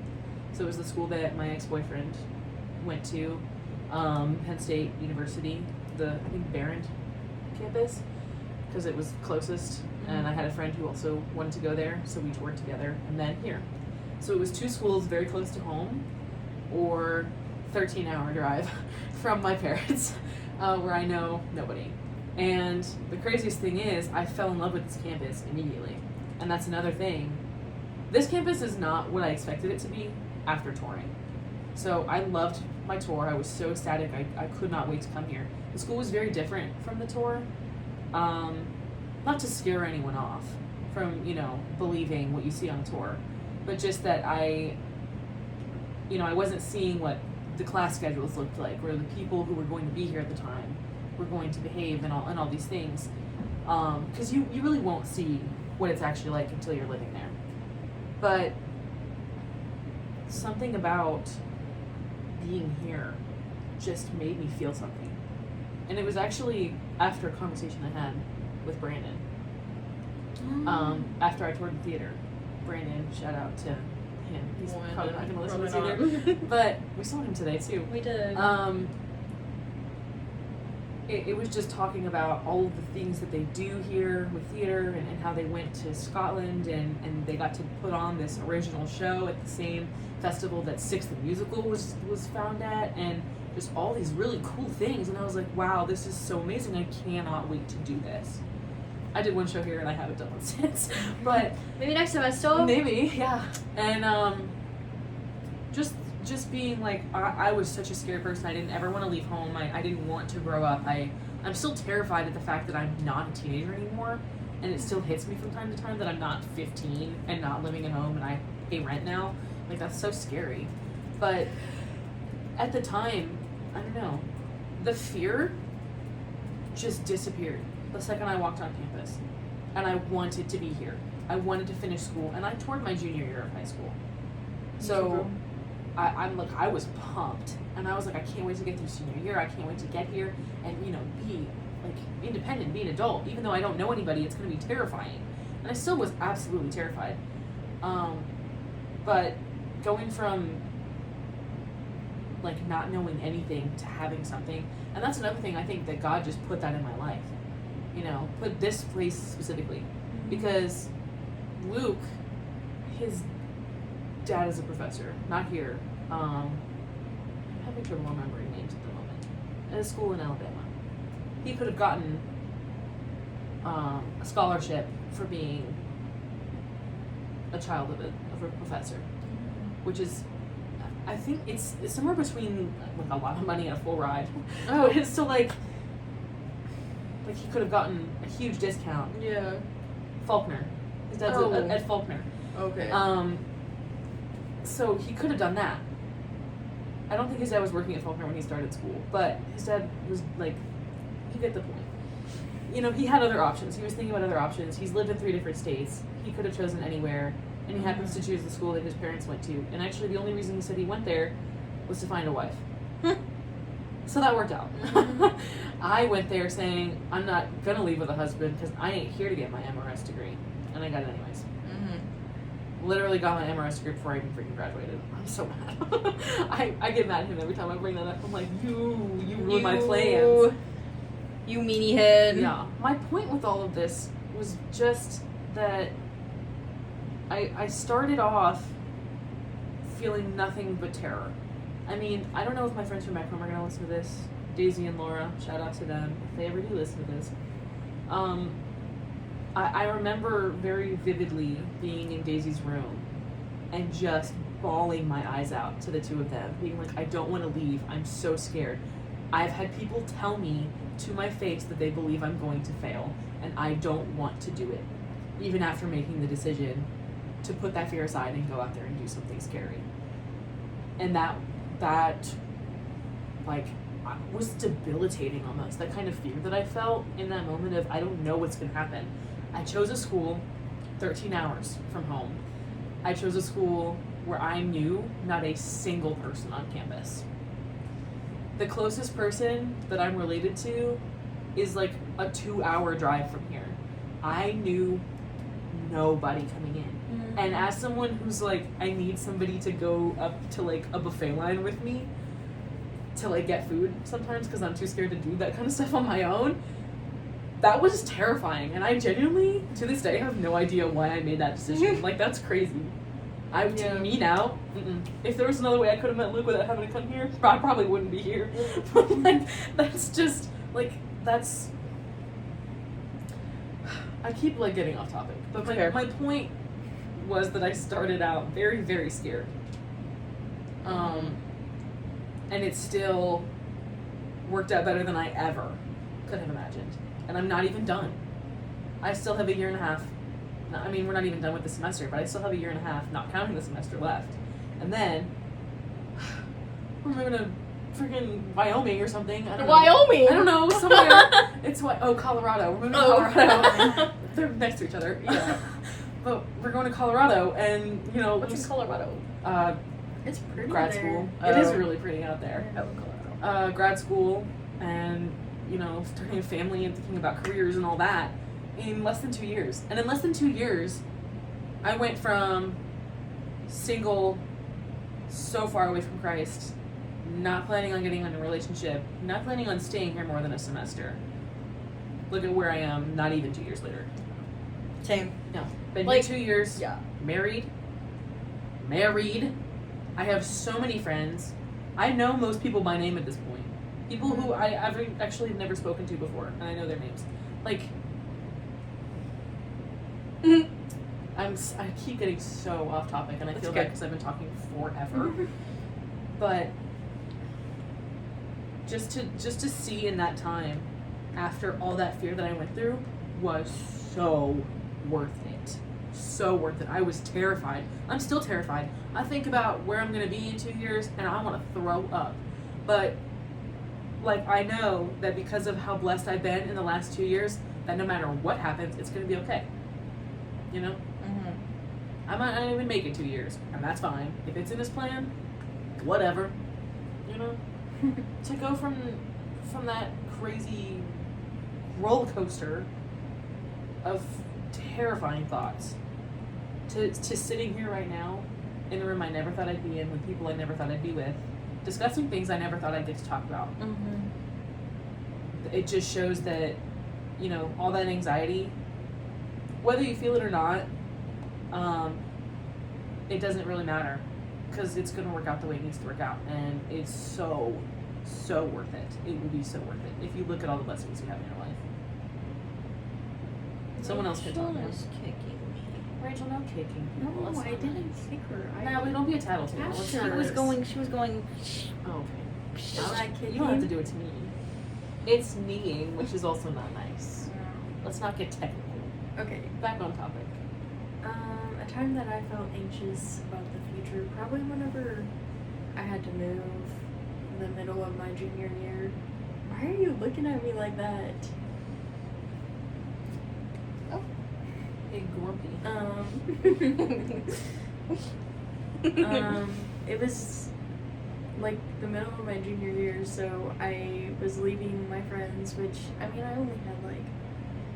So it was the school that my ex-boyfriend went to, Penn State University, I think Barron campus, because it was closest, and I had a friend who also wanted to go there, so we toured together, and then here. So it was 2 schools very close to home, or 13-hour drive from my parents, where I know nobody. And the craziest thing is, I fell in love with this campus immediately. And that's another thing. This campus is not what I expected it to be after touring. So I loved my tour. I was so ecstatic. I could not wait to come here. The school was very different from the tour. Not to scare anyone off from, believing what you see on a tour, but just that I wasn't seeing what the class schedules looked like, or the people who were going to be here at the time were going to behave and all these things. Because you really won't see what it's actually like until you're living there. But something about being here just made me feel something. And it was actually after a conversation I had with Brandon. After I toured the theater. Brandon, shout out to him. He's probably not going to listen to this either. But we saw him today too. We did. It was just talking about all of the things that they do here with theater, and how they went to Scotland and they got to put on this original show at the same festival that Six the Musical was found at, and just all these really cool things. And I was like, wow, this is so amazing. I cannot wait to do this. I did one show here and I haven't done one since. But maybe next semester. Maybe, yeah. And just being I was such a scary person. I didn't ever want to leave home. I didn't want to grow up. I'm still terrified at the fact that I'm not a teenager anymore, and it still hits me from time to time that I'm not 15 and not living at home and I pay rent now. That's so scary. But at the time, I don't know, the fear just disappeared the second I walked on campus, and I wanted to be here. I wanted to finish school, and I toured my junior year of high school. So I was pumped, and I was like, I can't wait to get through senior year. I can't wait to get here and be independent, be an adult. Even though I don't know anybody, it's going to be terrifying, and I still was absolutely terrified. But going from not knowing anything to having something, and that's another thing I think that God just put that in my life. Put this place specifically, because Luke, his dad is a professor, not here. I'm having trouble remembering names at the moment. At a school in Alabama. He could have gotten a scholarship for being a child of a professor. which is, I think it's somewhere between like a lot of money and a full ride. Oh. But it's still like he could have gotten a huge discount. Yeah. Faulkner. His dad's Oh. Ed Faulkner. Okay. So he could have done that. I don't think his dad was working at Faulkner when he started school, but his dad was like, you get the point. You know, he had other options. He was thinking about other options. He's lived in 3 different states. He could have chosen anywhere, and he happens to choose the school that his parents went to. And actually, the only reason he said he went there was to find a wife. So that worked out. I went there saying, I'm not going to leave with a husband because I ain't here to get my MRS degree. And I got it anyways. Literally got my MRS degree before I even freaking graduated. I'm so mad. I get mad at him every time I bring that up. I'm like, you ruined my plans. You meanie head. Yeah. My point with all of this was just that I started off feeling nothing but terror. I mean, I don't know if my friends from back home are going to listen to this. Daisy and Laura, shout out to them if they ever do listen to this. I remember very vividly being in Daisy's room and just bawling my eyes out to the two of them, being like, I don't want to leave. I'm so scared. I've had people tell me to my face that they believe I'm going to fail, and I don't want to do it, even after making the decision to put that fear aside and go out there and do something scary. And that like was debilitating almost. That kind of fear that I felt in that moment of I don't know what's gonna happen. I chose a school 13 hours from home. I chose a school where I knew not a single person on campus. The closest person that I'm related to is like a 2-hour drive from here. I knew nobody coming in. And as someone who's like, I need somebody to go up to like a buffet line with me to like get food sometimes because I'm too scared to do that kind of stuff on my own, that was terrifying. And I genuinely, to this day, have no idea why I made that decision. Like, that's crazy. To me now, if there was another way I could have met Luke without having to come here, I probably wouldn't be here. But like, that's just, like, that's... I keep, like, getting off topic. But my point was that I started out very, very scared. And it still worked out better than I ever could have imagined. And I'm not even done. I still have 1.5 years. I mean, we're not even done with the semester, but I still have 1.5 years, not counting the semester left. And then we're moving to freaking Wyoming or something. I don't know. Wyoming? I don't know, somewhere. It's Colorado. We're moving to Colorado. They're next to each other. Yeah. But we're going to Colorado, and you know. What's in Colorado? It's pretty grad there. school. Oh. It is really pretty out there. Oh, Colorado. Grad school, and you know, starting a family and thinking about careers and all that in less than 2 years. And in less than 2 years, I went from single, so far away from Christ, not planning on getting in a relationship, not planning on staying here more than a semester. Look at where I am, not even 2 years later. Same. No. Been Like, here 2 years. Yeah. Married. I have so many friends. I know most people by name at this point. People who I've actually never spoken to before, and I know their names. Like, I keep getting so off topic, and I feel bad because I've been talking forever. But just to see in that time, after all that fear that I went through, was so worth it. So worth it. I was terrified. I'm still terrified. I think about where I'm gonna be in 2 years, and I want to throw up. But like, I know that because of how blessed I've been in the last 2 years, that no matter what happens, it's gonna be okay. You know? I might not even make it 2 years, and that's fine. If it's in his plan, whatever. You know? To go from that crazy roller coaster of terrifying thoughts to sitting here right now in a room I never thought I'd be in with people I never thought I'd be with, discussing things I never thought I'd get to talk about. It just shows that, you know, all that anxiety, whether you feel it or not, it doesn't really matter, because it's going to work out the way it needs to work out, and it's so worth it. It will be so worth it if you look at all the blessings you have in your life. Someone else can talk now. Kicking me. Rachel, no kicking people. No, That's I not didn't nice. kick her. Natalie, don't be a tattletale. Let's She not She was this. going. Oh, okay. Is that kicking? You don't have to do it to me. It's kneeing, which is also not nice. Let's not get technical. Okay. Back on topic. A time that I felt anxious about the future, probably whenever I had to move in the middle of my junior year. Why are you looking at me like that? Hey, grumpy. It was like the middle of my junior year, so I was leaving my friends, which, I mean, I only had like,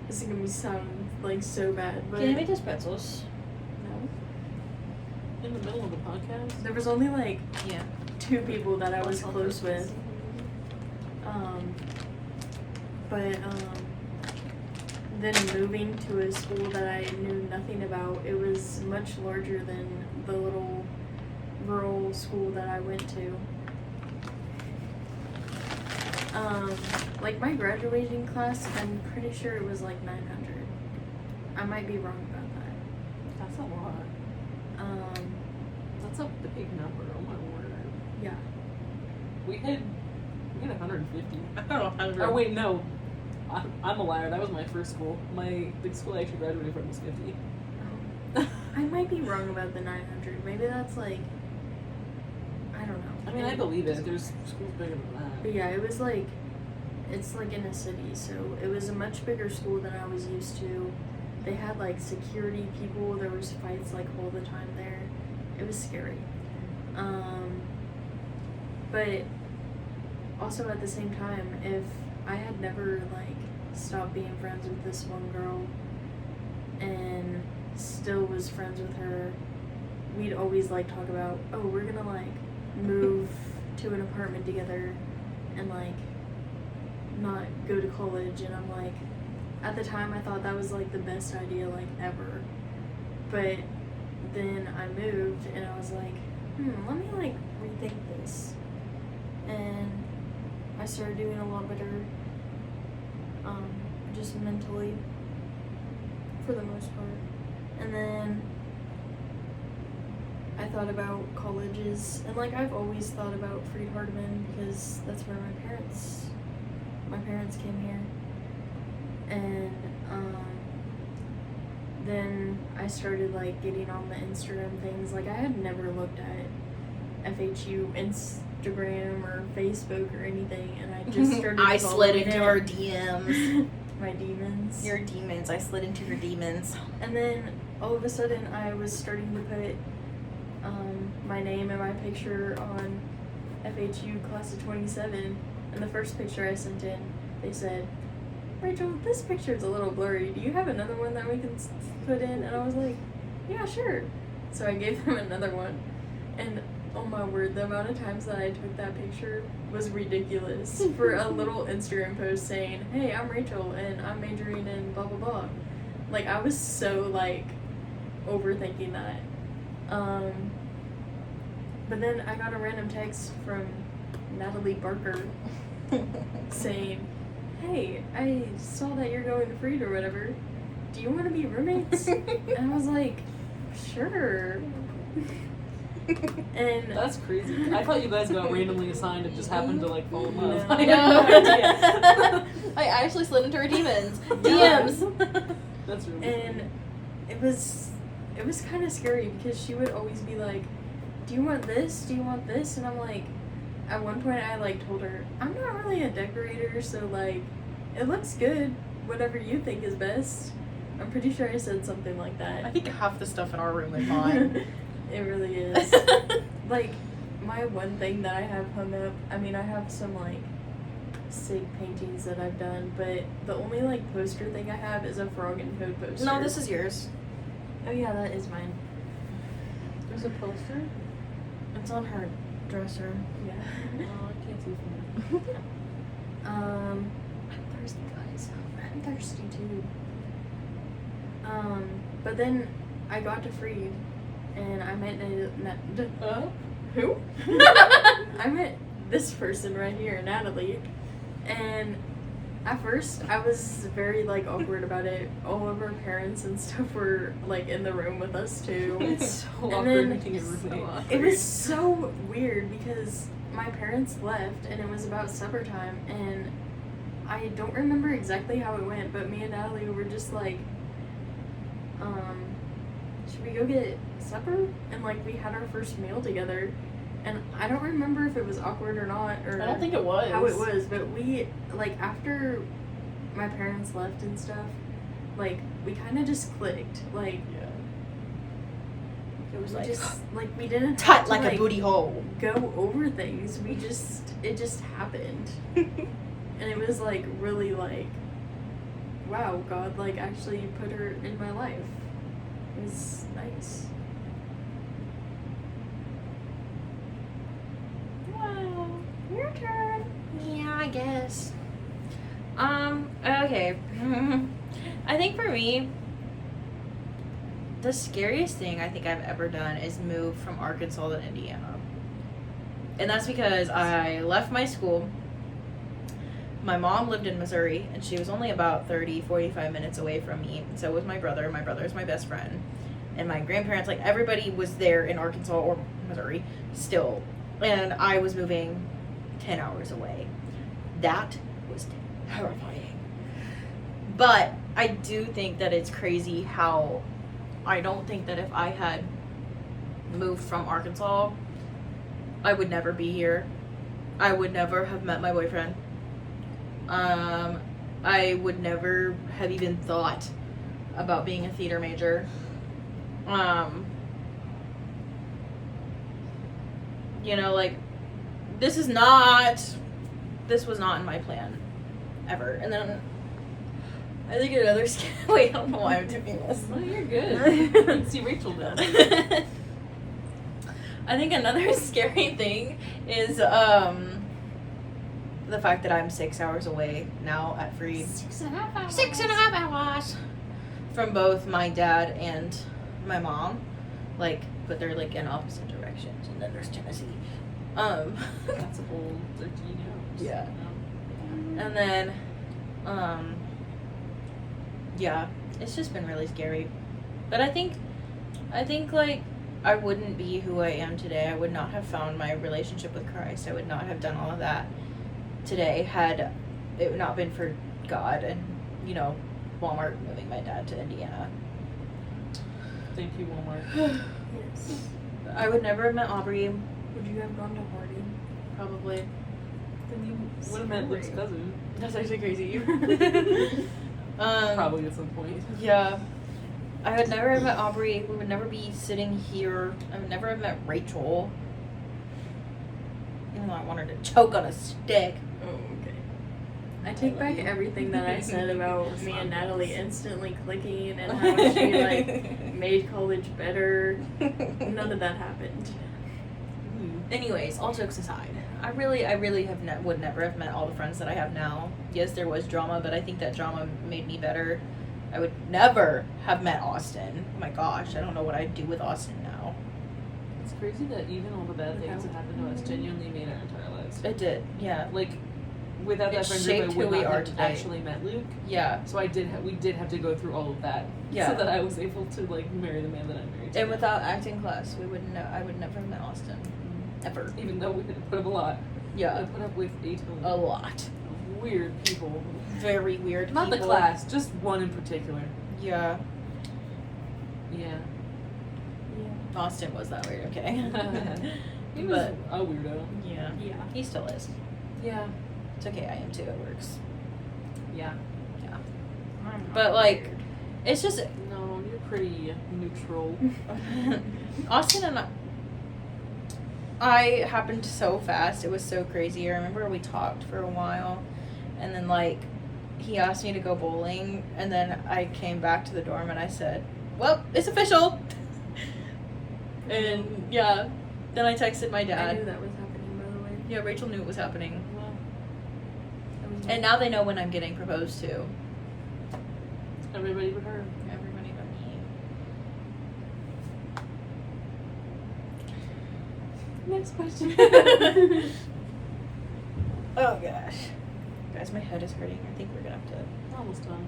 this is gonna sound like so bad, but Can you make us pretzels? no. In the middle of the podcast? There was only like Yeah. 2 people that I was What's on close purpose? with. But then moving to a school that I knew nothing about, it was much larger than the little rural school that I went to. Like my graduating class, I'm pretty sure it was like 900. I might be wrong about that. That's a lot. That's a big number. Oh my word. Yeah. We had 150. I don't know. 100. Oh wait, no. I'm a liar. That was my first school. My big school I actually graduated from was 50. I might be wrong about the 900. Maybe that's like, I don't know. I mean, I believe it. There's schools bigger than that. But yeah, it was like, it's like in a city, so it was a much bigger school than I was used to. They had like security people. There was fights like all the time there. It was scary. But also at the same time, if I had never like stopped being friends with this one girl and still was friends with her, we'd always like talk about, oh, we're gonna like move to an apartment together and like not go to college. And I'm like, at the time I thought that was like the best idea like ever, but then I moved and I was like, let me like rethink this, and I started doing a lot better, just mentally for the most part. And then I thought about colleges, and like I've always thought about Freed-Hardeman because that's where my parents came here. And then I started like getting on the Instagram things. Like I had never looked at FHU Instagram or Facebook or anything, and I just started I slid following into it. her DMs. My demons. Your demons. I slid into your demons. And then all of a sudden I was starting to put my name and my picture on FHU class of 27, and the first picture I sent in, they said, Rachel, this picture's a little blurry. Do you have another one that we can put in? And I was like, yeah, sure. So I gave them another one. And oh my word, the amount of times that I took that picture was ridiculous for a little Instagram post saying, hey, I'm Rachel and I'm majoring in blah, blah, blah. Like, I was so, like, overthinking that. But then I got a random text from Natalie Barker saying, hey, I saw that you're going to Freed or whatever. Do you want to be roommates? And I was like, sure. And That's crazy. I thought you guys got randomly assigned and just happened to like fall in love. No. I had no idea. I actually slid into her demons. DMs. That's really And it was kind of scary because she would always be like, do you want this? Do you want this? And I'm like, at one point I like told her, I'm not really a decorator, so like, it looks good, whatever you think is best. I'm pretty sure I said something like that. I think half the stuff in our room is mine. It really is. Like, my one thing that I have hung up, I mean, I have some like sick paintings that I've done, but the only like poster thing I have is a Frog and Toad poster. No, this is yours. Oh yeah, that is mine. There's a poster? It's on her dresser. Yeah. Oh, I can't see from here. I'm thirsty, guys. I'm thirsty too. But then I got to Freed, and I met who? I met this person right here, Natalie, and At first, I was very, like, awkward about it. All of our parents and stuff were, like, in the room with us, too. It's so And awkward then- making a roommate. It was so weird because my parents left and it was about supper time, and I don't remember exactly how it went, but me and Natalie were just like, should we go get supper? And like we had our first meal together, and I don't remember if it was awkward or not, or I don't think it was. how it was, but we, like, after my parents left and stuff, like, we kind of just clicked, like, Yeah. it was Like, just, like, we didn't Tight have to, like a booty hole. go over things. It just happened. And it was, like, really, like, wow, God, like, actually put her in my life. It was nice. Wow. Your turn. Yeah, I guess. Okay. I think for me, the scariest thing I think I've ever done is move from Arkansas to Indiana. And that's because I left my school. My mom lived in Missouri, and she was only about 45 minutes away from me. So was my brother. My brother is my best friend. And my grandparents, like, everybody was there in Arkansas or Missouri still. And I was moving 10 hours away. That was terrifying. But I do think that it's crazy how I don't think that if I had moved from Arkansas, I would never be here. I would never have met my boyfriend. I would never have even thought about being a theater major. You know, like, this was not in my plan ever. And then I think another wait, I don't know why I'm doing this. Oh, you're good. You can see Rachel now. I think another scary thing is the fact that I'm 6 hours away now at Freed. 6.5 hours. 6.5 hours from both my dad and my mom, like, but they're like in opposite directions, and then there's Tennessee. That's a whole 13 hours. Yeah. And then, yeah, it's just been really scary. But I think like I wouldn't be who I am today. I would not have found my relationship with Christ. I would not have done all of that today had it not been for God and, you know, Walmart moving my dad to Indiana. Thank you, Walmart. Yes. I would never have met Aubrey, Would you have gone to Harding? probably. Then you would have met Luke's cousin. That's actually crazy. Probably at some point. Yeah. I would never have met Aubrey. We would never be sitting here. I would never have met Rachel. Even though I wanted to choke on a stick. Oh, okay. I take back everything that I said about me and Natalie instantly clicking and how she, like, made college better. None of that happened. Anyways, all jokes aside, I really would never have met all the friends that I have now. Yes, there was drama, but I think that drama made me better. I would never have met Austin. Oh my gosh, I don't know what I'd do with Austin now. It's crazy that even all the bad things that happened to us genuinely made our entire lives. It did, yeah. Like, without that It friend group, shaped I who would we not are have today. actually met Luke. Yeah. So we did have to go through all of that. Yeah. So that I was able to, like, marry the man that I married. And without acting class, I would never have met Austin. Ever. Even though we had to put up a lot. I Yeah. put up with a ton A of lot. weird people. Very weird Not people. the class, just one in particular. Yeah. Yeah. Austin was that weird, I'm kidding. He was But- a weirdo. Yeah. Yeah. He still is. Yeah. It's okay, I am too, it works. Yeah. Yeah. I'm not But, like, weird. it's just No, you're pretty neutral. Austin and I happened so fast. It was so crazy. I remember we talked for a while, and then, like, he asked me to go bowling, and then I came back to the dorm and I said, well, it's official. And yeah, then I texted my I knew dad. that was happening, by the way. Yeah, Rachel knew it was happening. Well, That was And now they know when I'm getting proposed to. everybody but her. Everybody but me. Next question. Oh gosh. Guys, my head is hurting. I think we're gonna have to. We're almost done.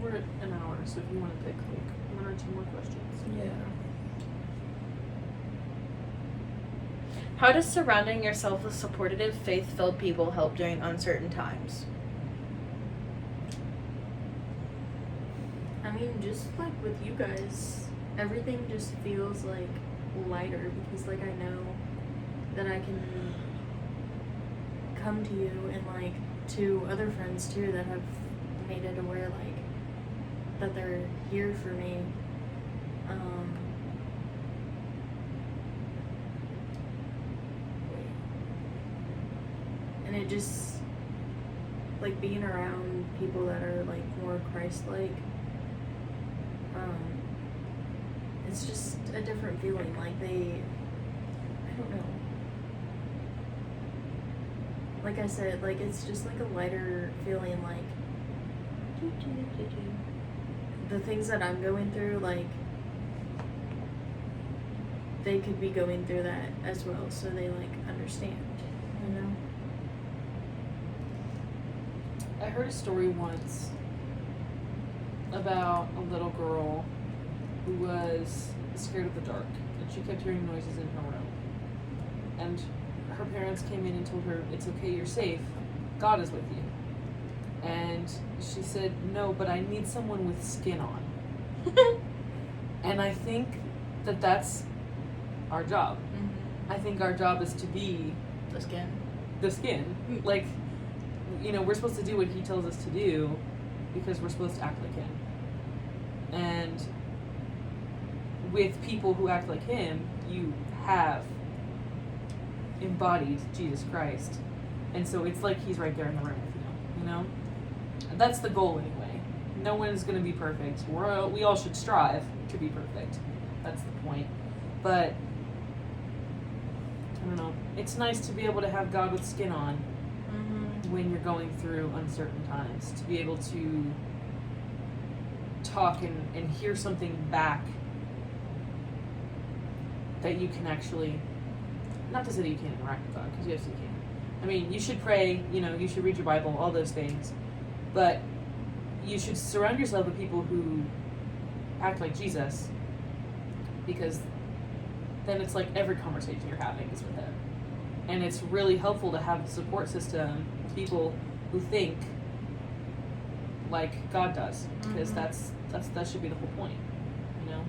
We're at an hour, so if you want to pick like 1 or 2 more questions. Yeah. How does surrounding yourself with supportive, faith-filled people help during uncertain times? I mean, just like with you guys, everything just feels like lighter because like I know that I can come to you and like to other friends too that have made it aware like that they're here for me. And it just like being around people that are like more Christ-like. It's just a different feeling. Like I don't know. Like I said, like it's just like a lighter feeling. Like the things that I'm going through, like they could be going through that as well, so they like understand, you know? I heard a story once about a little girl who was scared of the dark, and she kept hearing noises in her room. And her parents came in and told her, "It's okay, you're safe. God is with you." And she said, "No, but I need someone with skin on." And I think that that's our job. Mm-hmm. I think our job is to be The skin. the skin. Like, you know, we're supposed to do what he tells us to do because we're supposed to act like him. And with people who act like him, you have embodied Jesus Christ. And so it's like he's right there in the room with you, you know? And that's the goal anyway. No one is going to be perfect. We all should strive to be perfect. That's the point. But, I don't know. It's nice to be able to have God with skin on when you're going through uncertain times. To be able to talk and hear something back that you can actually, not to say that you can't interact with God, because yes, you can. I mean, you should pray, you know, you should read your Bible, all those things. But you should surround yourself with people who act like Jesus, because then it's like every conversation you're having is with him. And it's really helpful to have a support system of people who think like God does, because that should be the whole point, you know?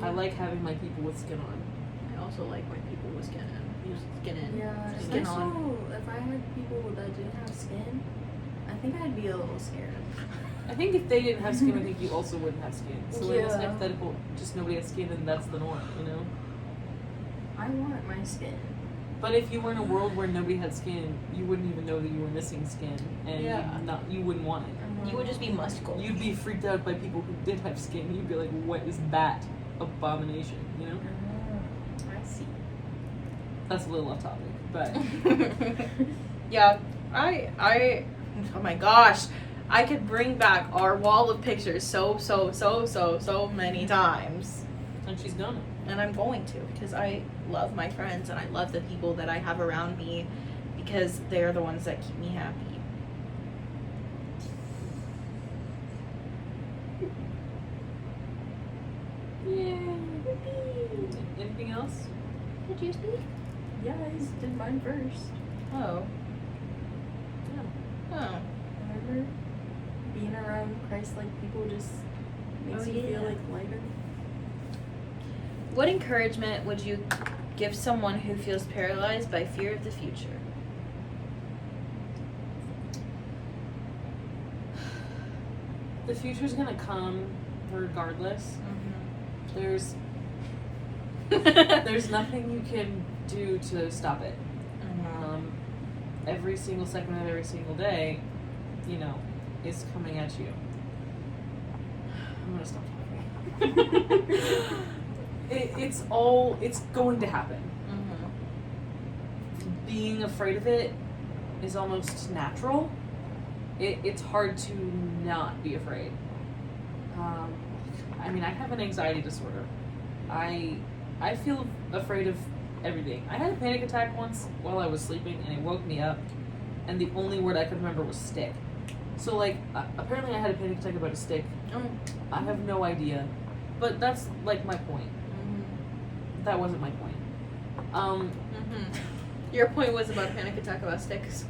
I like having my people with skin on. I also like when people with skin in. Skin in. Yeah, Skin also, on. if I had people that didn't have skin, I think I'd be a little scared. I think if they didn't have skin, I think you also wouldn't have skin. So in this Yeah. hypothetical, just nobody has skin, and that's the norm, you know? I want my skin. But if you were in a world where nobody had skin, you wouldn't even know that you were missing skin, and Yeah. you wouldn't want it. You would just be muscular. You'd be freaked out by people who did have skin. You'd be like, what is that abomination, you know? I see. That's a little off topic, but Yeah, I oh my gosh, I could bring back our wall of pictures so many times. and she's gonna. And I'm going to, because I love my friends and I love the people that I have around me, because they're the ones that keep me happy. Yay! Anything else? Did you speak? Yeah, I just did mine first. Oh. Yeah. Oh. Remember? Being around Christ-like people just makes you feel like lighter. What encouragement would you give someone who feels paralyzed by fear of the future? The future's gonna come regardless. There's nothing you can do to stop it. Every single second of every single day, you know, is coming at you. I'm gonna stop talking. It's going to happen. Being afraid of it is almost natural. It's hard to not be afraid. I mean, I have an anxiety disorder. I feel afraid of everything. I had a panic attack once while I was sleeping, and it woke me up, and the only word I could remember was stick. So, like, apparently I had a panic attack about a stick. Oh. I have no idea. But that's, like, my point. That wasn't my point. Your point was about panic attack about sticks.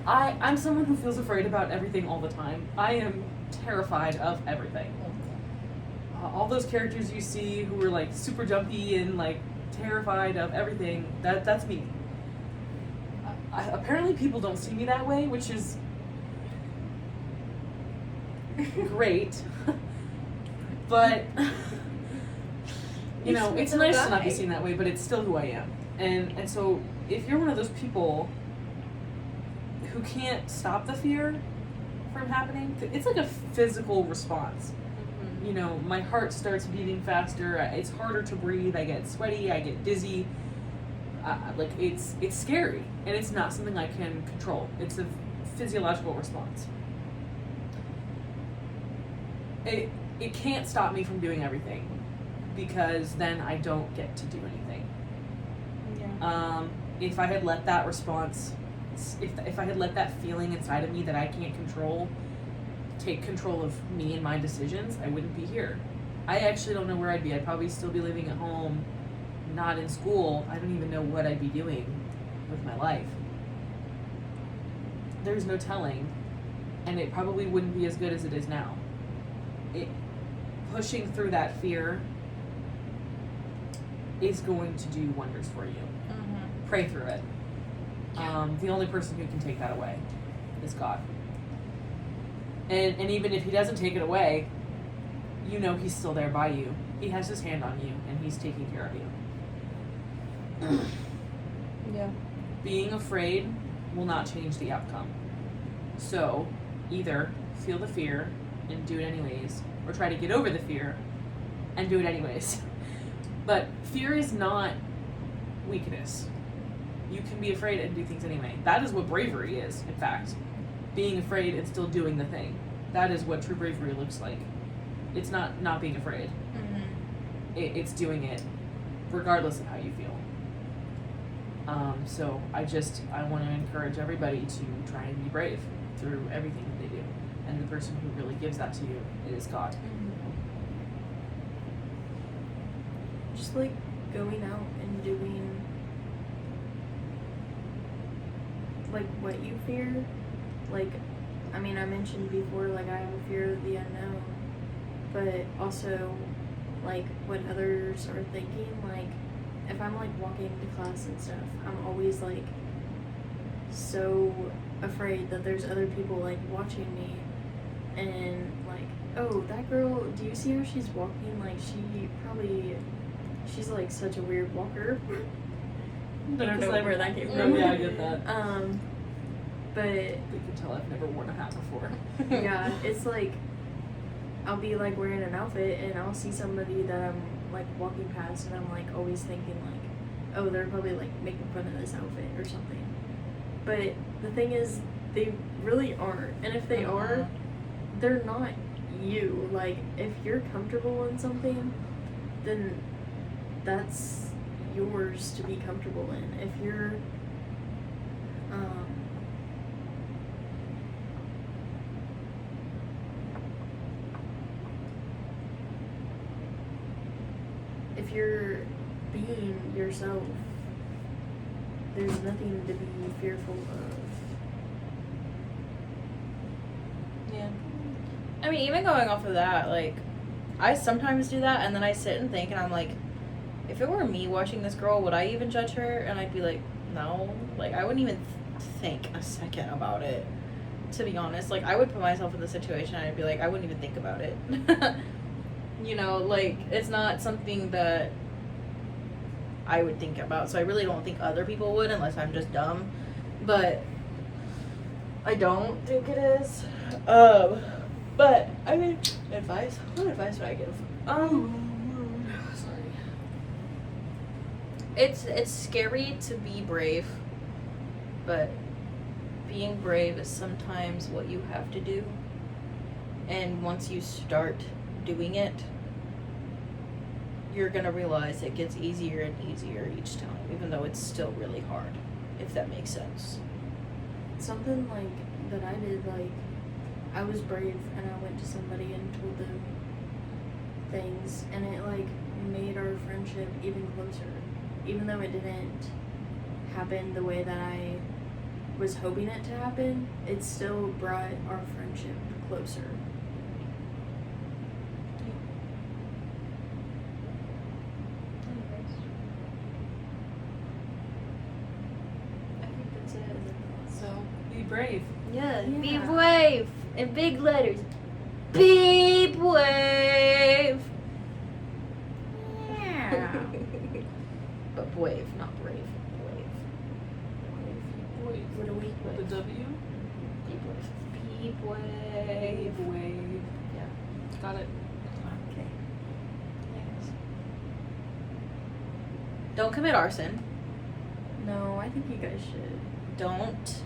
I'm someone who feels afraid about everything all the time. I am terrified of everything. All those characters you see who are, like, super jumpy and, like, terrified of everything, that's me. Apparently people don't see me that way, which is great. But, you know, it's nice to not be seen that way, but it's still who I am. And so if you're one of those people who can't stop the fear from happening, it's like a physical response. You know, my heart starts beating faster, it's harder to breathe, I get sweaty, I get dizzy. Like, it's scary, and it's not something I can control. It's a physiological response. It can't stop me from doing everything, because then I don't get to do anything. Yeah. If I had let that response, if I had let that feeling inside of me that I can't control take control of me and my decisions, I wouldn't be here. I actually don't know where I'd be. I'd probably still be living at home, not in school. I don't even know what I'd be doing with my life. There's no telling, and it probably wouldn't be as good as it is now. Pushing through that fear is going to do wonders for you. Pray through it. The only person who can take that away is God. And even if he doesn't take it away, you know he's still there by you. He has his hand on you, and he's taking care of you. Yeah. Being afraid will not change the outcome. So, either feel the fear and do it anyways, or try to get over the fear and do it anyways. But fear is not weakness. You can be afraid and do things anyway. That is what bravery is, in fact. Being afraid and still doing the thing. That is what true bravery looks like. It's not being afraid. It's doing it regardless of how you feel. So I want to encourage everybody to try and be brave through everything that they do. And the person who really gives that to you is God. Just like going out and doing like what you fear. Like, I mean, I mentioned before, like, I have a fear of the unknown, but also, like, what others are thinking, like, if I'm, like, walking to class and stuff, I'm always, like, so afraid that there's other people, like, watching me, and, like, oh, that girl, do you see her? She's walking, like, she's, like, such a weird walker. I don't know where that came from. Yeah, I get that. But you can tell I've never worn a hat before. Yeah, it's like I'll be like wearing an outfit and I'll see somebody that I'm like walking past and I'm like always thinking like, oh, they're probably like making fun of this outfit or something. But the thing is, they really aren't. And if they are, they're not you. Like, if you're comfortable in something, then that's yours to be comfortable in. If you're if you're being yourself, there's nothing to be fearful of. Yeah. I mean, even going off of that, like, I sometimes do that, and then I sit and think, and I'm like, if it were me watching this girl, would I even judge her? And I'd be like, no. Like, I wouldn't even think a second about it, to be honest. Like, I would put myself in the situation, and I'd be like, I wouldn't even think about it. You know, like, it's not something that I would think about, so I really don't think other people would, unless I'm just dumb. But I don't think it is. But, I mean, advice? What advice would I give? Sorry. It's scary to be brave, but being brave is sometimes what you have to do. And once you start doing it, you're going to realize it gets easier and easier each time, even though it's still really hard, if that makes sense. Something like that I did, like, I was brave and I went to somebody and told them things, and it like made our friendship even closer. Even though it didn't happen the way that I was hoping it to happen, it still brought our friendship closer. I think that's it. So be brave. Yeah, be Yeah. brave. In big letters. Be brave. Yeah. But brave, not brave. Brave. Wait, What do we with the W? Be brave. Be brave. Wave. Yeah. Got it. Okay. Yes. Don't commit arson. No, I think you guys should. Don't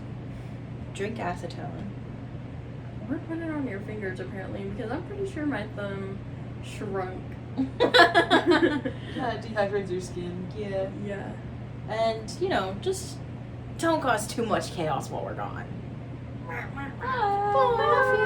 drink acetone. Or put it on your fingers apparently, because I'm pretty sure my thumb shrunk. Yeah, it dehydrates your skin. Yeah. Yeah. And, you know, just don't cause too much chaos while we're gone. Bye. Bye.